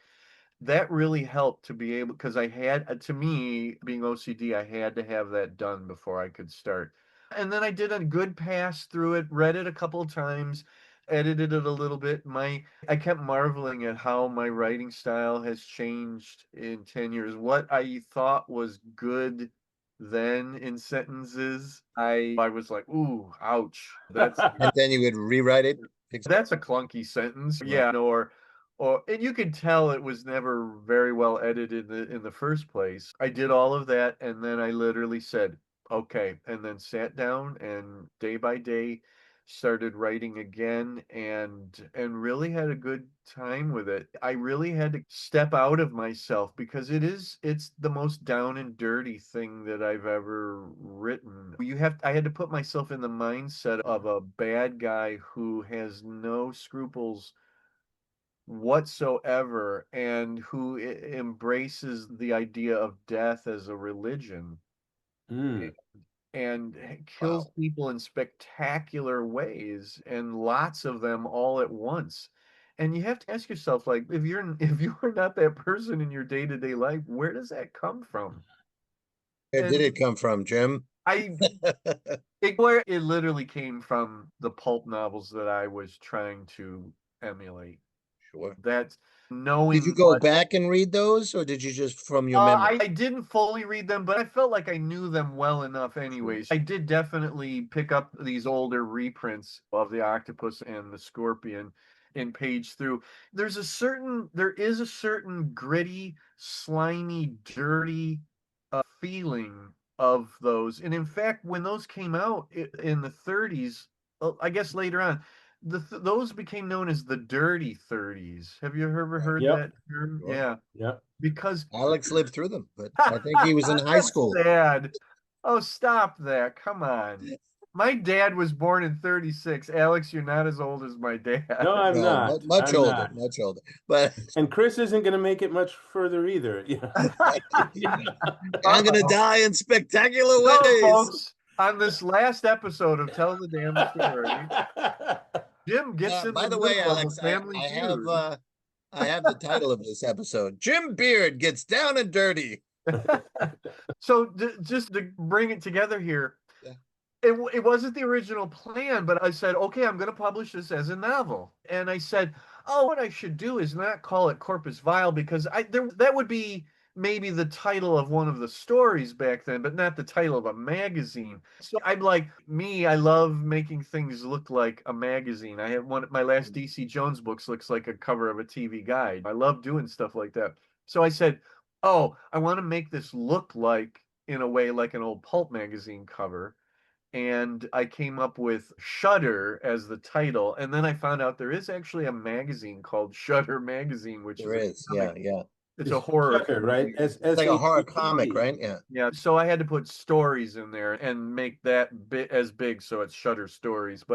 That really helped to be able, because I had, to me, being OCD, I had to have that done before I could start. And then I did a good pass through it, read it a couple of times, edited it a little bit. I kept marveling at how my writing style has changed in 10 years. What I thought was good then in sentences, I was like, ooh, ouch. And then you would rewrite it. Fix That's a clunky sentence. Right. Yeah, and you could tell it was never very well edited in the first place. I did all of that, and then I literally said, okay, and then sat down and day by day started writing again and really had a good time with it. I really had to step out of myself because it's the most down and dirty thing that I've ever written. I had to put myself in the mindset of a bad guy who has no scruples whatsoever and who embraces the idea of death as a religion Mm. and kills Wow. people in spectacular ways and lots of them all at once. And you have to ask yourself, like, if you are not that person in your day-to-day life, where does that come from? Where did And it come from, Jim? I it literally came from the pulp novels that I was trying to emulate. Sure. That's Did you knowing go what back and read those, or did you just from your memory? I didn't fully read them, but I felt like I knew them well enough anyways. I did definitely pick up these older reprints of the octopus and the scorpion and page through. There is a certain gritty, slimy, dirty feeling of those. And in fact, when those came out in the 30s, I guess later on, those became known as the dirty 30s. Have you ever Right. heard Yep. that term? Sure. Yeah, Yep. because Alex lived through them, but I think he was in high that's school. sad. Oh, stop that. Come on. My dad was born in 36. Alex, you're not as old as my dad. No, I'm No, not. much I'm older, not. much older. But And Chris isn't going to make it much further either. I'm gonna Uh-oh. die in spectacular So, ways. folks, on this last episode of Tell the Damn Story, Jim gets in the By the way, middle of a Alex, family feud. I have the title of this episode. Jim Beard gets down and dirty. So, just to bring it together here, Yeah. it wasn't the original plan, but I said, okay, I'm going to publish this as a novel. And I said, oh, what I should do is not call it Corpus Vile because that would be maybe the title of one of the stories back then, but not the title of a magazine. So I'm like, I love making things look like a magazine. I have one of my last DC Jones books looks like a cover of a TV guide. I love doing stuff like that. So I said, oh, I want to make this look like, in a way, like an old pulp magazine cover, and I came up with Shudder as the title. And then I found out there is actually a magazine called Shudder Magazine, which There is a is, comic. yeah, yeah. It's a It's horror Shutter, right? magazine. It's like a horror comic, SHUTTER. right? Yeah. Yeah, so I had to put stories in there and make that bit as big so it's Shudder Stories.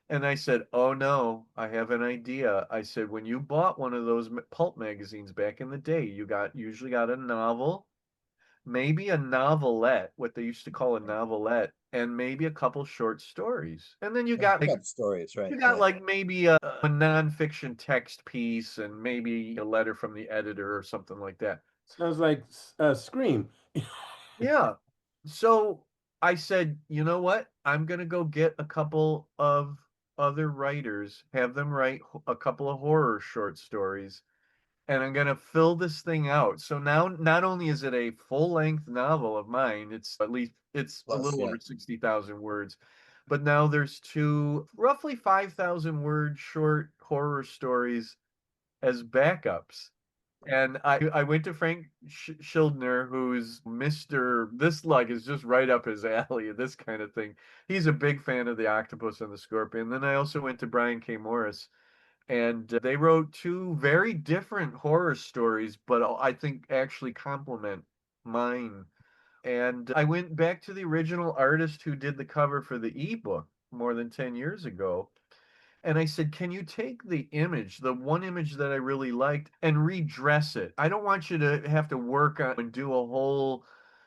And I said, oh no, I have an idea. I said, when you bought one of those pulp magazines back in the day, usually got a novel, maybe a novelette, what they used to call a novelette, and maybe a couple short stories. And then Backup stories, right? you got Yeah. like maybe a nonfiction text piece and maybe a letter from the editor or something like that. Sounds like Scream. Yeah. So I said, you know what? I'm gonna go get a couple of other writers, have them write a couple of horror short stories, and I'm gonna fill this thing out. So now not only is it a full-length novel of mine, it's a Plus, little yeah. over 60,000 words, but now there's two roughly 5,000 word short horror stories as backups. And I went to Frank Schildner, who's Mr. This like is just right up his alley, this kind of thing. He's a big fan of the octopus and the scorpion. Then I also went to Brian K. Morris, and they wrote two very different horror stories, but I think actually complement mine. And I went back to the original artist who did the cover for the ebook more than 10 years ago. And I said, can you take the image, the one image that I really liked, and redress it? I don't want you to have to work on and do a whole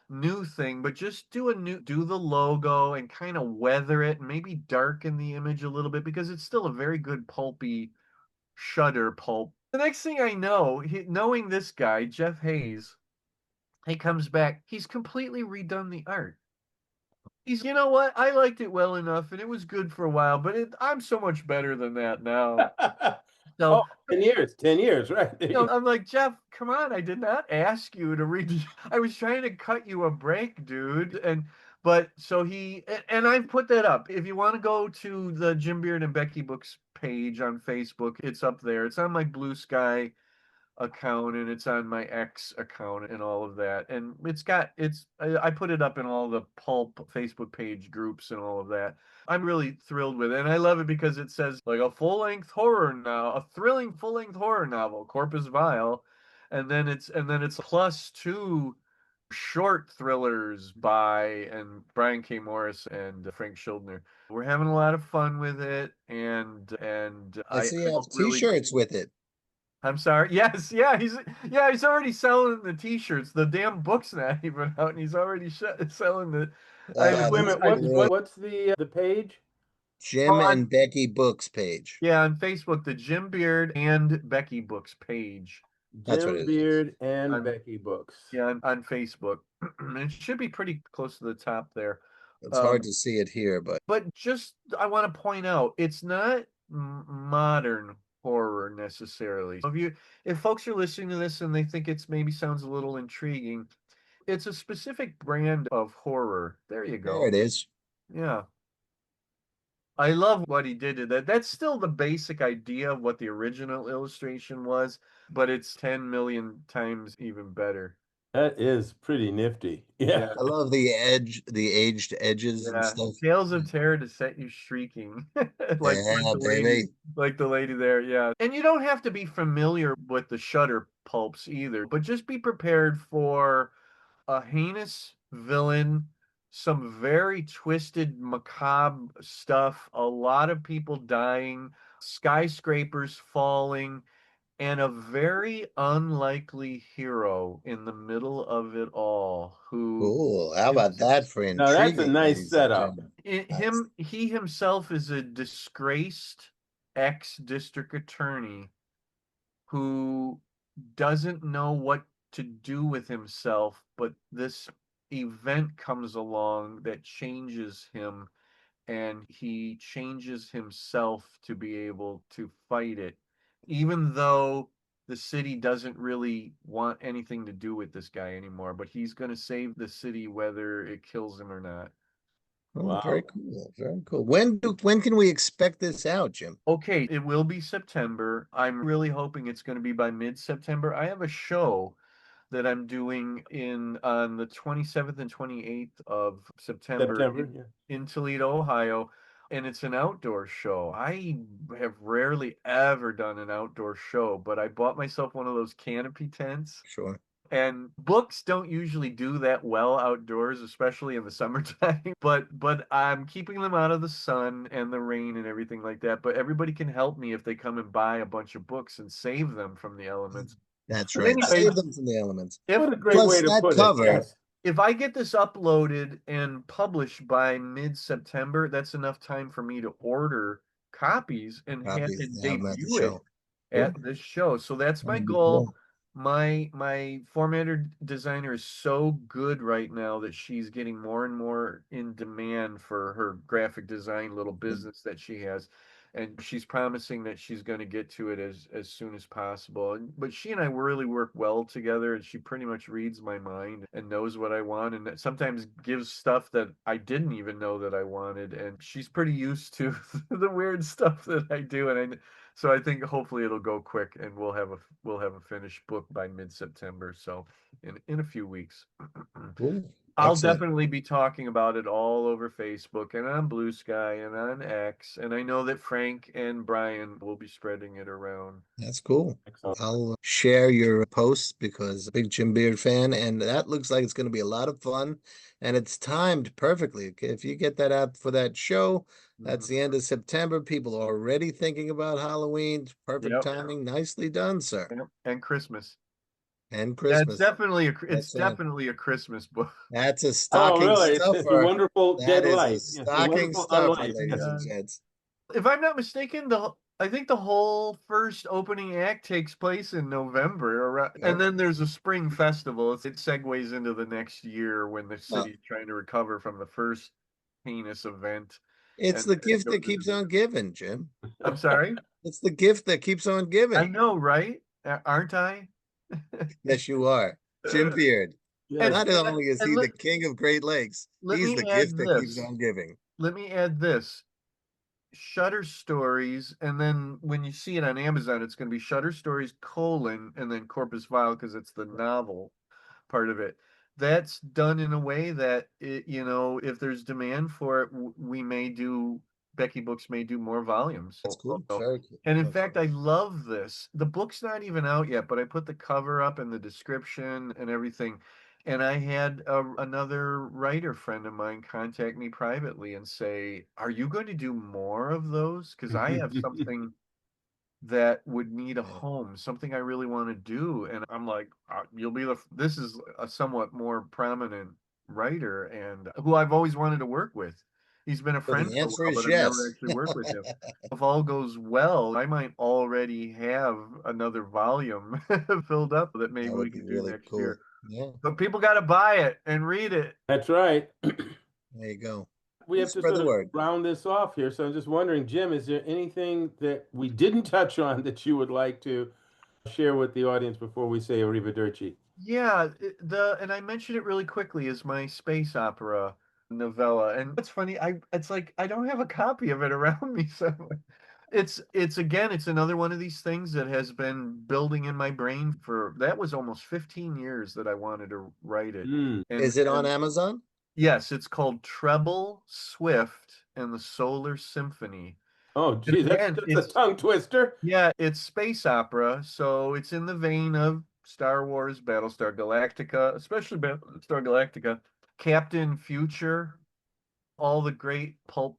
new thing, but just do the logo and kind of weather it and maybe darken the image a little bit because it's still a very good pulpy Shudder pulp. The next thing I know, knowing this guy, Jeff Hayes, he comes back. He's completely redone the art. You know what? I liked it well enough and it was good for a while, but I'm so much better than that now. Oh, So, 10 years, 10 years, right? I'm like, Jeff, come on. I did not ask you to read. I was trying to cut you a break, dude. But so and I've put that up. If you want to go to the Jim Beard and Becky Books page on Facebook, it's up there. It's on my Blue Sky account, and it's on my X account and all of that. And I put it up in all the Pulp Facebook page groups and all of that. I'm really thrilled with it. And I love it because it says like a full-length horror now, a thrilling full-length horror novel, Corpus Vile. And then it's +2 short thrillers by and Brian K. Morris and Frank Schuldner. We're having a lot of fun with it, and I I see you have hope really. T-shirts with it. I'm sorry. Yes, yeah, he's already selling the T-shirts. The damn book's not even out, and he's already selling the. I Ah, Wait a that's minute. great. What's the page? Jim on, and Becky Books page. yeah, on Facebook, the Jim Beard and Becky Books page. That's what Jim it is. Beard and On, Becky Books. yeah, on Facebook. It should be pretty close to the top there. It's hard to see it here, but Just I want to point out, it's not modern horror necessarily. If folks are listening to this and they think it's maybe sounds a little intriguing, it's a specific brand of horror. There you there go. it is. Yeah. I love what he did to that. That's still the basic idea of what the original illustration was, but it's 10 million times even better. That is pretty nifty. Yeah. I love the aged edges and Yeah, stuff. tales of terror to set you shrieking, like Yeah, the baby. lady there. Yeah, and you don't have to be familiar with the Shutter pulps either, but just be prepared for a heinous villain, some very twisted, macabre stuff, a lot of people dying, skyscrapers falling, and a very unlikely hero in the middle of it all who Cool. How about that for Now that's a intriguing, nice ladies and setup. gentlemen? he himself is a disgraced ex-district attorney who doesn't know what to do with himself, but this event comes along that changes him, and he changes himself to be able to fight it, even though the city doesn't really want anything to do with this guy anymore, but he's going to save the city whether it kills him or not. Oh, very Wow. cool. Very cool. When can we expect this out, Jim? Okay, it will be September. I'm really hoping it's going to be by mid-September. I have a show that I'm doing in on the 27th and 28th of September September. Yeah. in Toledo, Ohio, and it's an outdoor show. I have rarely ever done an outdoor show, but I bought myself one of those canopy tents. Sure. And books don't usually do that well outdoors, especially in the summertime. But I'm keeping them out of the sun and the rain and everything like that. But everybody can help me if they come and buy a bunch of books and save them from the elements. That's But right. anyway, Save them from the elements. What a great Plus way to that put it. cover. Yes. if I get this uploaded and published by mid-September, that's enough time for me to order copies and have Copies it and have them at the debut it show. at this show. So that's my That'd be goal. cool. My formatter designer is so good right now that she's getting more and more in demand for her graphic design little business that she has. And she's promising that she's going to get to it as soon as possible. But she and I really work well together, and she pretty much reads my mind and knows what I want, and sometimes gives stuff that I didn't even know that I wanted. And she's pretty used to the weird stuff that I do, and so I think hopefully it'll go quick, and we'll have a finished book by mid-September. So in a few weeks. Cool. I'll Excellent. definitely be talking about it all over Facebook and on Blue Sky and on X. And I know that Frank and Brian will be spreading it around. That's cool. Excellent. I'll share your posts because I'm a big Jim Beard fan, and that looks like it's going to be a lot of fun, and it's timed perfectly. If you get that out for that show, that's the end of September. People are already thinking about Halloween. Perfect Yep. timing. Nicely done, sir. Yep. And Christmas. And That's Christmas. definitely it's That's definitely a Christmas book. That's a Oh, stocking really? It's a stuffer. wonderful That dead is life. a Yes, a stocking wonderful stuffer, unlife. ladies Yeah. and gents. If I'm not mistaken, I think the whole first opening act takes place in November, and then there's a spring festival. It segues into the next year when the city's trying to recover from the first heinous event. It's And the then it gift goes that keeps into- on giving, Jim. I'm sorry? It's the gift that keeps on I giving. know, right? Aren't I? Yes, you are. Jim Beard. Yes. Not only is and he the let- king of Great Lakes, let he's me the add gift that keeps this. on giving. Let me add this. Shutter Stories, and then when you see it on Amazon, it's going to be Shutter Stories colon and then Corpus Vile because it's the novel part of it. That's done in a way that it, if there's demand for it, we may do Becky Books may do more volumes. That's cool. Very cool. And in fact, I love this. The book's not even out yet, but I put the cover up and the description and everything. And I had another writer friend of mine contact me privately and say, "Are you going to do more of those? Because I have something that would need a home, something I really want to do." And I'm like, "You'll be this is a somewhat more prominent writer and who I've always wanted to work with. He's been a So friend the for a answer while, is but I've never yes. actually worked with him. If all goes well, I might already have another volume filled up that maybe That we would be could do really next cool. year. Yeah, But people got to buy it and read it. That's right. there you go. We have to Spread sort the of word. round this off here. So I'm just wondering, Jim, is there anything that we didn't touch on that you would like to share with the audience before we say arrivederci? Yeah, and I mentioned it really quickly is my space opera novella. And it's funny, it's like I don't have a copy of it around me somewhere. It's again, it's another one of these things that has been building in my brain for that was almost 15 years that I wanted to write it. Is it on And Amazon? yes, it's called Treble Swift and the Solar Symphony. Oh, And gee, again, that's a tongue twister. yeah, it's space opera, so it's in the vein of Star Wars, Battlestar Galactica, especially Battlestar Galactica, Captain Future, all the great pulp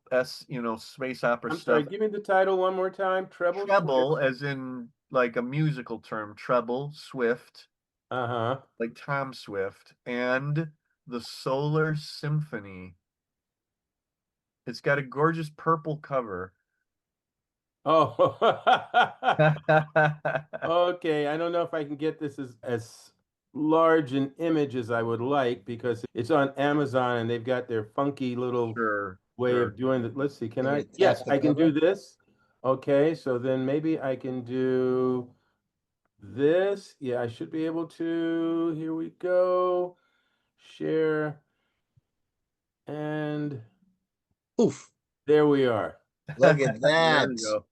space opera I'm stuff. sorry, give me the title one more time. Treble Swift. Treble, as in like a musical term, treble, Swift, Uh-huh. like Tom Swift, and the Solar Symphony. It's got a gorgeous purple cover. Oh, okay. I don't know if I can get this as large an image as I would like because it's on Amazon and they've got their funky little Sure, way sure. of doing it. Let's see. Can Can you I? attach Yes, the I can do cover? this. Okay, so then maybe I can do this. Yeah, I should be able to. Here we go. Share. And Oof. there we are. Look at There that. you go.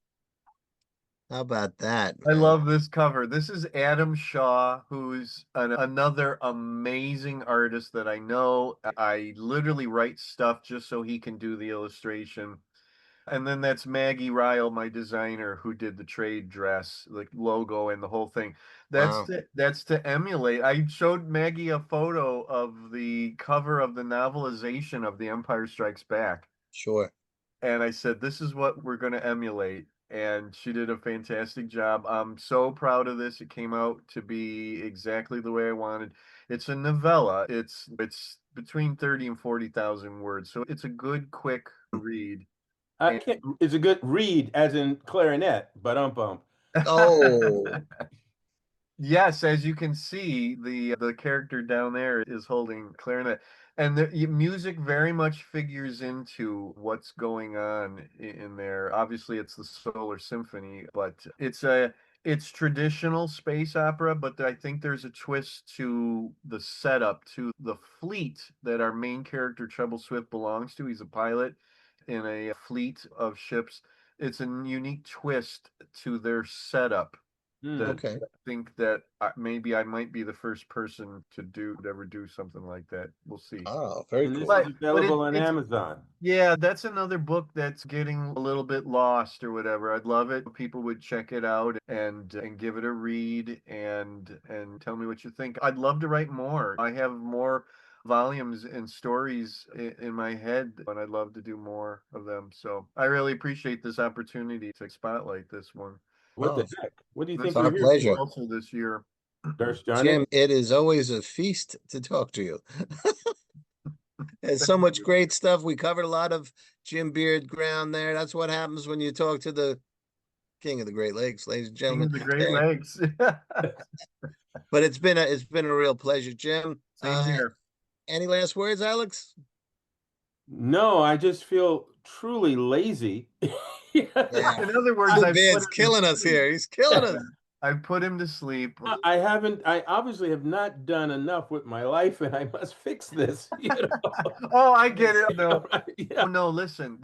How about that, I man? love this cover. This is Adam Shaw, who's another amazing artist that I know. I literally write stuff just so he can do the illustration. And then that's Maggie Ryle, my designer, who did the trade dress, the logo and the whole thing. Wow. That's to emulate. I showed Maggie a photo of the cover of the novelization of The Empire Strikes Back. Sure. And I said, "This is what we're going to emulate." And she did a fantastic job. I'm so proud of this. It came out to be exactly the way I wanted. It's a novella. It's between 30 and 40,000 words. So it's a good, quick read. I can't. It's a good read, as in clarinet, but bump. Oh, Yes, as you can see, the character down there is holding clarinet, and the music very much figures into what's going on in there. Obviously, it's the Solar Symphony, but it's traditional space opera, but I think there's a twist to the setup to the fleet that our main character Treble Swift belongs to. He's a pilot in a fleet of ships. It's a unique twist to their setup that okay. I think that maybe I might be the first person to ever do something like that. We'll see. Oh, very And this cool. is available on It's Amazon. yeah, that's another book that's getting a little bit lost or whatever. I'd love it if people would check it out and give it a read and tell me what you think. I'd love to write more. I have more volumes and stories in my head and I'd love to do more of them. So I really appreciate this opportunity to spotlight this one. What the Oh, heck? What do you This think it's our we're here pleasure. for? also this year. Darsh darn Jim, it. it is always a feast to talk to you. There's so much great stuff. We covered a lot of Jim Beard ground there. That's what happens when you talk to the King of the Great Lakes, ladies and King gentlemen. of the Great There. Lakes. But it's been a real pleasure, Jim. Same here. Any last words, Alex? No, I just feel truly lazy. Yeah. In other words, Jim I put Beard's it in killing us here. He's killing us. I put him to sleep. I haven't. I obviously have not done enough with my life, and I must fix this. You know? Oh, I get it. No, Yeah. oh, no, listen,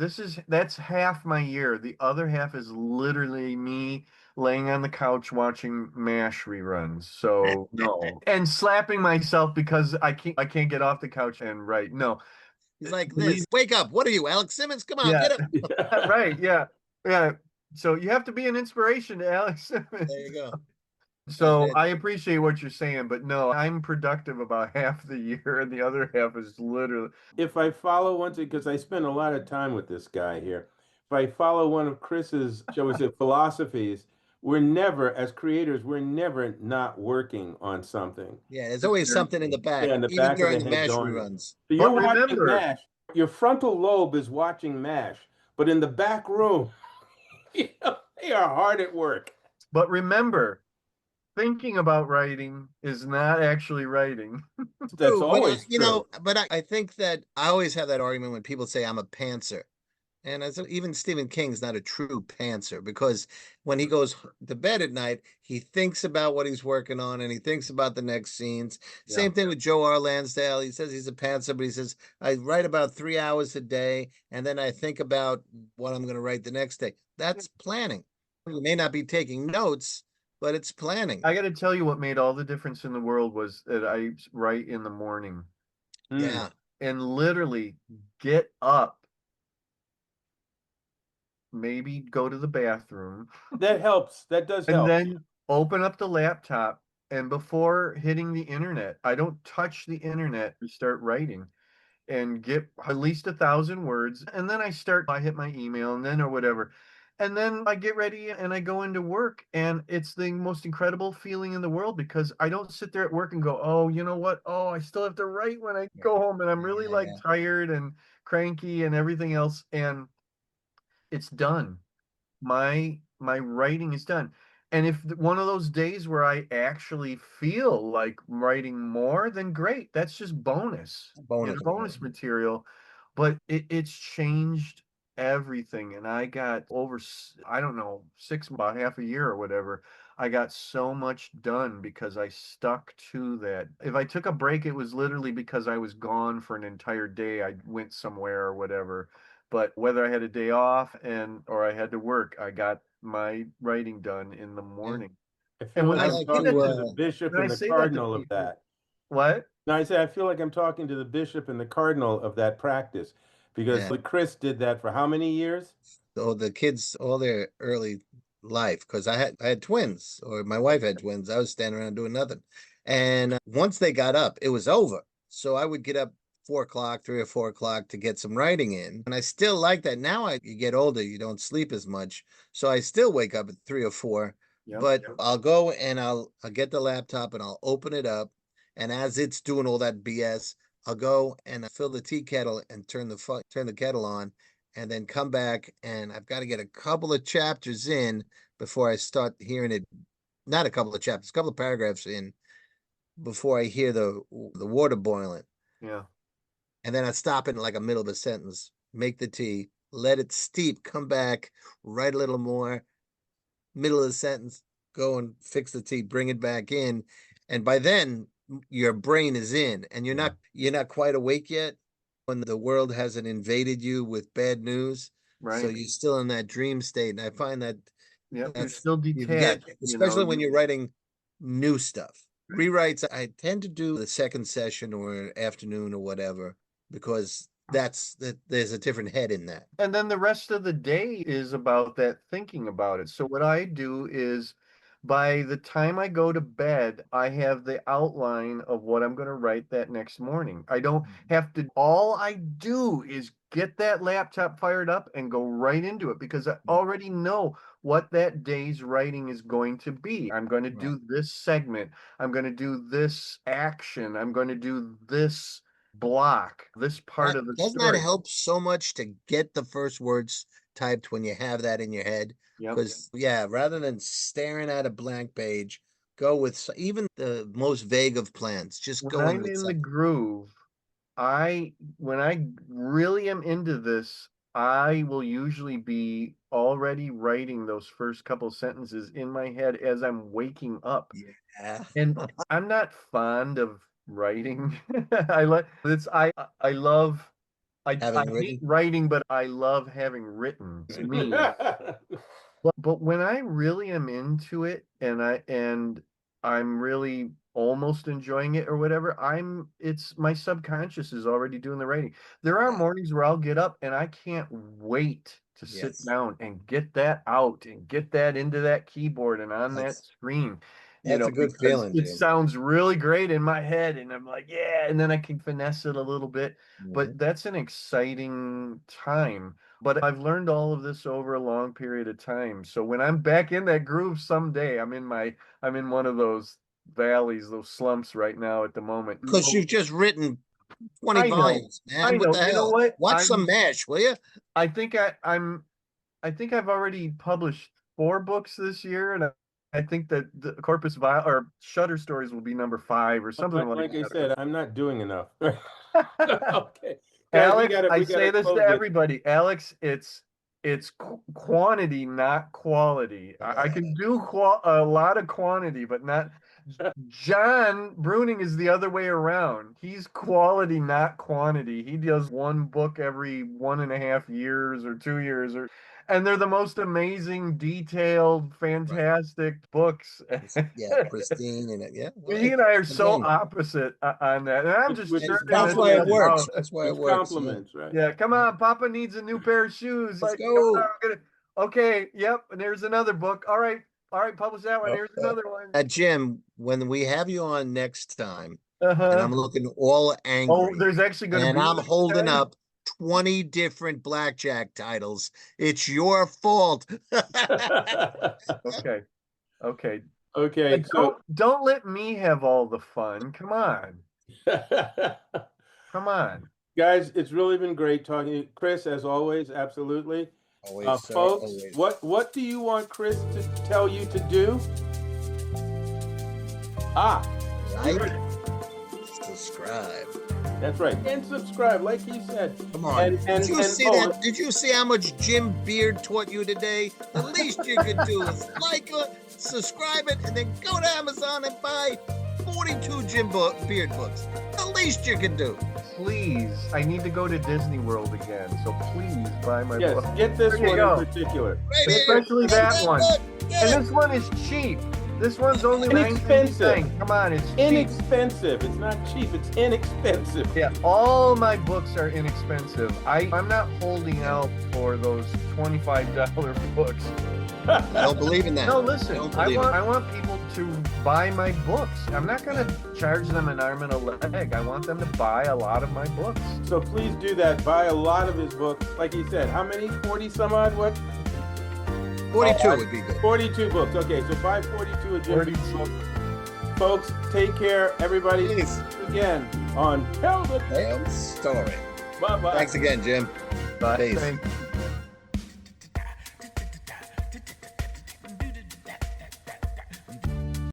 that's half my year. The other half is literally me laying on the couch watching MASH reruns. So no. And slapping myself because I can't get off the couch and write. No. He's like Believe this. Wake up. What are you, Alex Simmons? Come on, Yeah. get up. Yeah. Right, yeah. Yeah. So you have to be an inspiration to Alex Simmons. There you go. So I appreciate what you're saying, but no, I'm productive about half the year and the other half is literally If I follow one, because I spend a lot of time with this guy here, if I follow one of Chris's, shall we say, philosophies, we're never, as creators, we're never not working on something. Yeah, there's always something in the back, Yeah, in the even back of during the the head MASH going. reruns. So you're But watching remember, MASH. Your frontal lobe is watching MASH, but in the back room, you know, they are hard at work. but remember, thinking about writing is not actually writing. That's True, always you true. know, but I think that I always have that argument when people say I'm a pantser. And as even Stephen King's not a true pantser because when he goes to bed at night, he thinks about what he's working on and he thinks about the next scenes. Yeah. Same thing with Joe R. Lansdale. He says he's a pantser, but he says, I write about 3 hours a day and then I think about what I'm going to write the next day. That's planning. You may not be taking notes, but it's planning. I got to tell you what made all the difference in the world was that I write in the morning Yeah. and literally get up, maybe go to the bathroom, That helps. That does and help. then open up the laptop. And before hitting the internet, I don't touch the internet to start writing and get at least 1,000 words. And then I hit my email and then or whatever. And then I get ready and I go into work. And it's the most incredible feeling in the world because I don't sit there at work and go, oh, you know what? Oh, I still have to write when I go home. And I'm really like tired and cranky and everything else. And it's done. My writing is done. And if one of those days where I actually feel like writing more, then great. That's just bonus, Bonus. bonus material. But it's changed everything. And I got over, I don't know, about half a year or whatever. I got so much done because I stuck to that. If I took a break, it was literally because I was gone for an entire day. I went somewhere or whatever. But whether I had a day off or I had to work, I got my writing done in the morning. I feel And when like I I'm say talking that to to the bishop when I and the say that to cardinal of people, that. what? No, I say I feel like I'm talking to the bishop and the cardinal of that practice because Chris did that for how many years? So the kids, all their early life, because I had twins, or my wife had twins. I was standing around doing nothing. And once they got up, it was over. So I would get up 4 o'clock, 3 or 4 o'clock to get some writing in. And I still like that. Now you get older, you don't sleep as much. So I still wake up at 3 or 4. Yep. But I'll go and I'll get the laptop and I'll open it up. And as it's doing all that BS, I'll go and fill the tea kettle and turn the kettle on and then come back and I've got to get a couple of chapters in before I start hearing it. Not a couple of chapters, a couple of paragraphs in before I hear the water boiling. Yeah. And then I stop it in like a middle of a sentence, make the tea, let it steep, come back, write a little more, middle of the sentence, go and fix the tea, bring it back in. And by then your brain is in and you're not quite awake yet when the world hasn't invaded you with bad news. Right. So you're still in that dream state. And I find that you're still detached. Especially when you're writing new stuff. Rewrites, I tend to do the second session or afternoon or whatever, because there's a different head in that. And then the rest of the day is about that thinking about it. So what I do is by the time I go to bed, I have the outline of what I'm going to write that next morning. I don't have to, all I do is get that laptop fired up and go right into it because I already know what that day's writing is going to be. I'm going to do this segment. I'm going to do this action. I'm going to do this block, this part of the doesn't story. That help so much to get the first words typed when you have that in your head? Because rather than staring at a blank page, go with even the most vague of plans. Just when go I'm in the groove, when I really am into this, I will usually be already writing those first couple sentences in my head as I'm waking up. Yeah. And I'm not fond of writing. I like it's I love I Having hate written. writing, but I love having written. It's me. But when I really am into it and I'm really almost enjoying it or whatever, it's my subconscious is already doing the writing. There are Yeah. mornings where I'll get up and I can't wait to sit Yes. down and get that out and get that into that keyboard and on that screen, That's a good because feeling, it Jim. sounds really great in my head and I'm like, yeah, and then I can finesse it a little bit. But that's an exciting time. But I've learned all of this over a long period of time. So when I'm back in that groove someday, I'm in one of those valleys, those slumps right now at the moment. Because you've just written 20 I know. volumes, man. I What know. the You know hell? what? Watch some MASH, will you? I think I think I've already published 4 books this year, and I think that the Corpus Vile or Shutter Stories will be number 5 or something Like I that. said, I'm not doing enough. Okay, guys, Alex, I we gotta say this close to it. everybody. Alex, it's quantity, not quality. I can do a lot of quantity, but not. John Bruning is the other way around. He's quality, not quantity. He does 1 book every 1.5 years or 2 years, and they're the most amazing, detailed, fantastic books. Yeah, pristine and yeah. Well, He and I are so again, opposite on that, and I'm just Which is turning that's this why it into works. That's why it Which works. compliments, right? yeah, come on, Papa needs a new pair of shoes. Let's Like, come on, go. okay, yep, and there's another book. All right, publish that one. Here's another one. Jim, when we have you on next time, and Uh-huh. I'm looking all Oh, angry, there's actually going to and be I'm one holding today? up 20 different blackjack titles, it's your fault. Okay, okay. Okay, so Don't let me have all the fun. Come on, come on. guys, it's really been great talking to you. Chris, as always, absolutely. Always, sir, Folks, always. what do you want Chris to tell you to do? Like, subscribe. That's right. And subscribe, like he said. Come on. Did you see oh, that? Did you see how much Jim Beard taught you today? The least you could do is like it, subscribe it, and then go to Amazon and buy 42 Beard books. The least you can do. Please, I need to go to Disney World again. So please buy my yes, book. get this There you one go. in particular. Right here. Especially that one. Yeah. And this one is cheap. This one's only Inexpensive. $9.99. Come on, it's cheap. Inexpensive. It's not cheap. It's inexpensive. Yeah, all my books are inexpensive. I'm not holding out for those $25 books. I don't believe in that. No, listen, Don't I believe want people to buy my books. I'm not going to charge them an arm and a leg. I want them to buy a lot of my books. So please do that. Buy a lot of his books. Like he said, how many? 40 some odd? What? 42 would be good. 42 books. Okay, so buy 42 of Jim's books. Folks, take care. Everybody, Please. again on Tell the Damn story. Bye-bye. Thanks again, Jim. But Peace. thank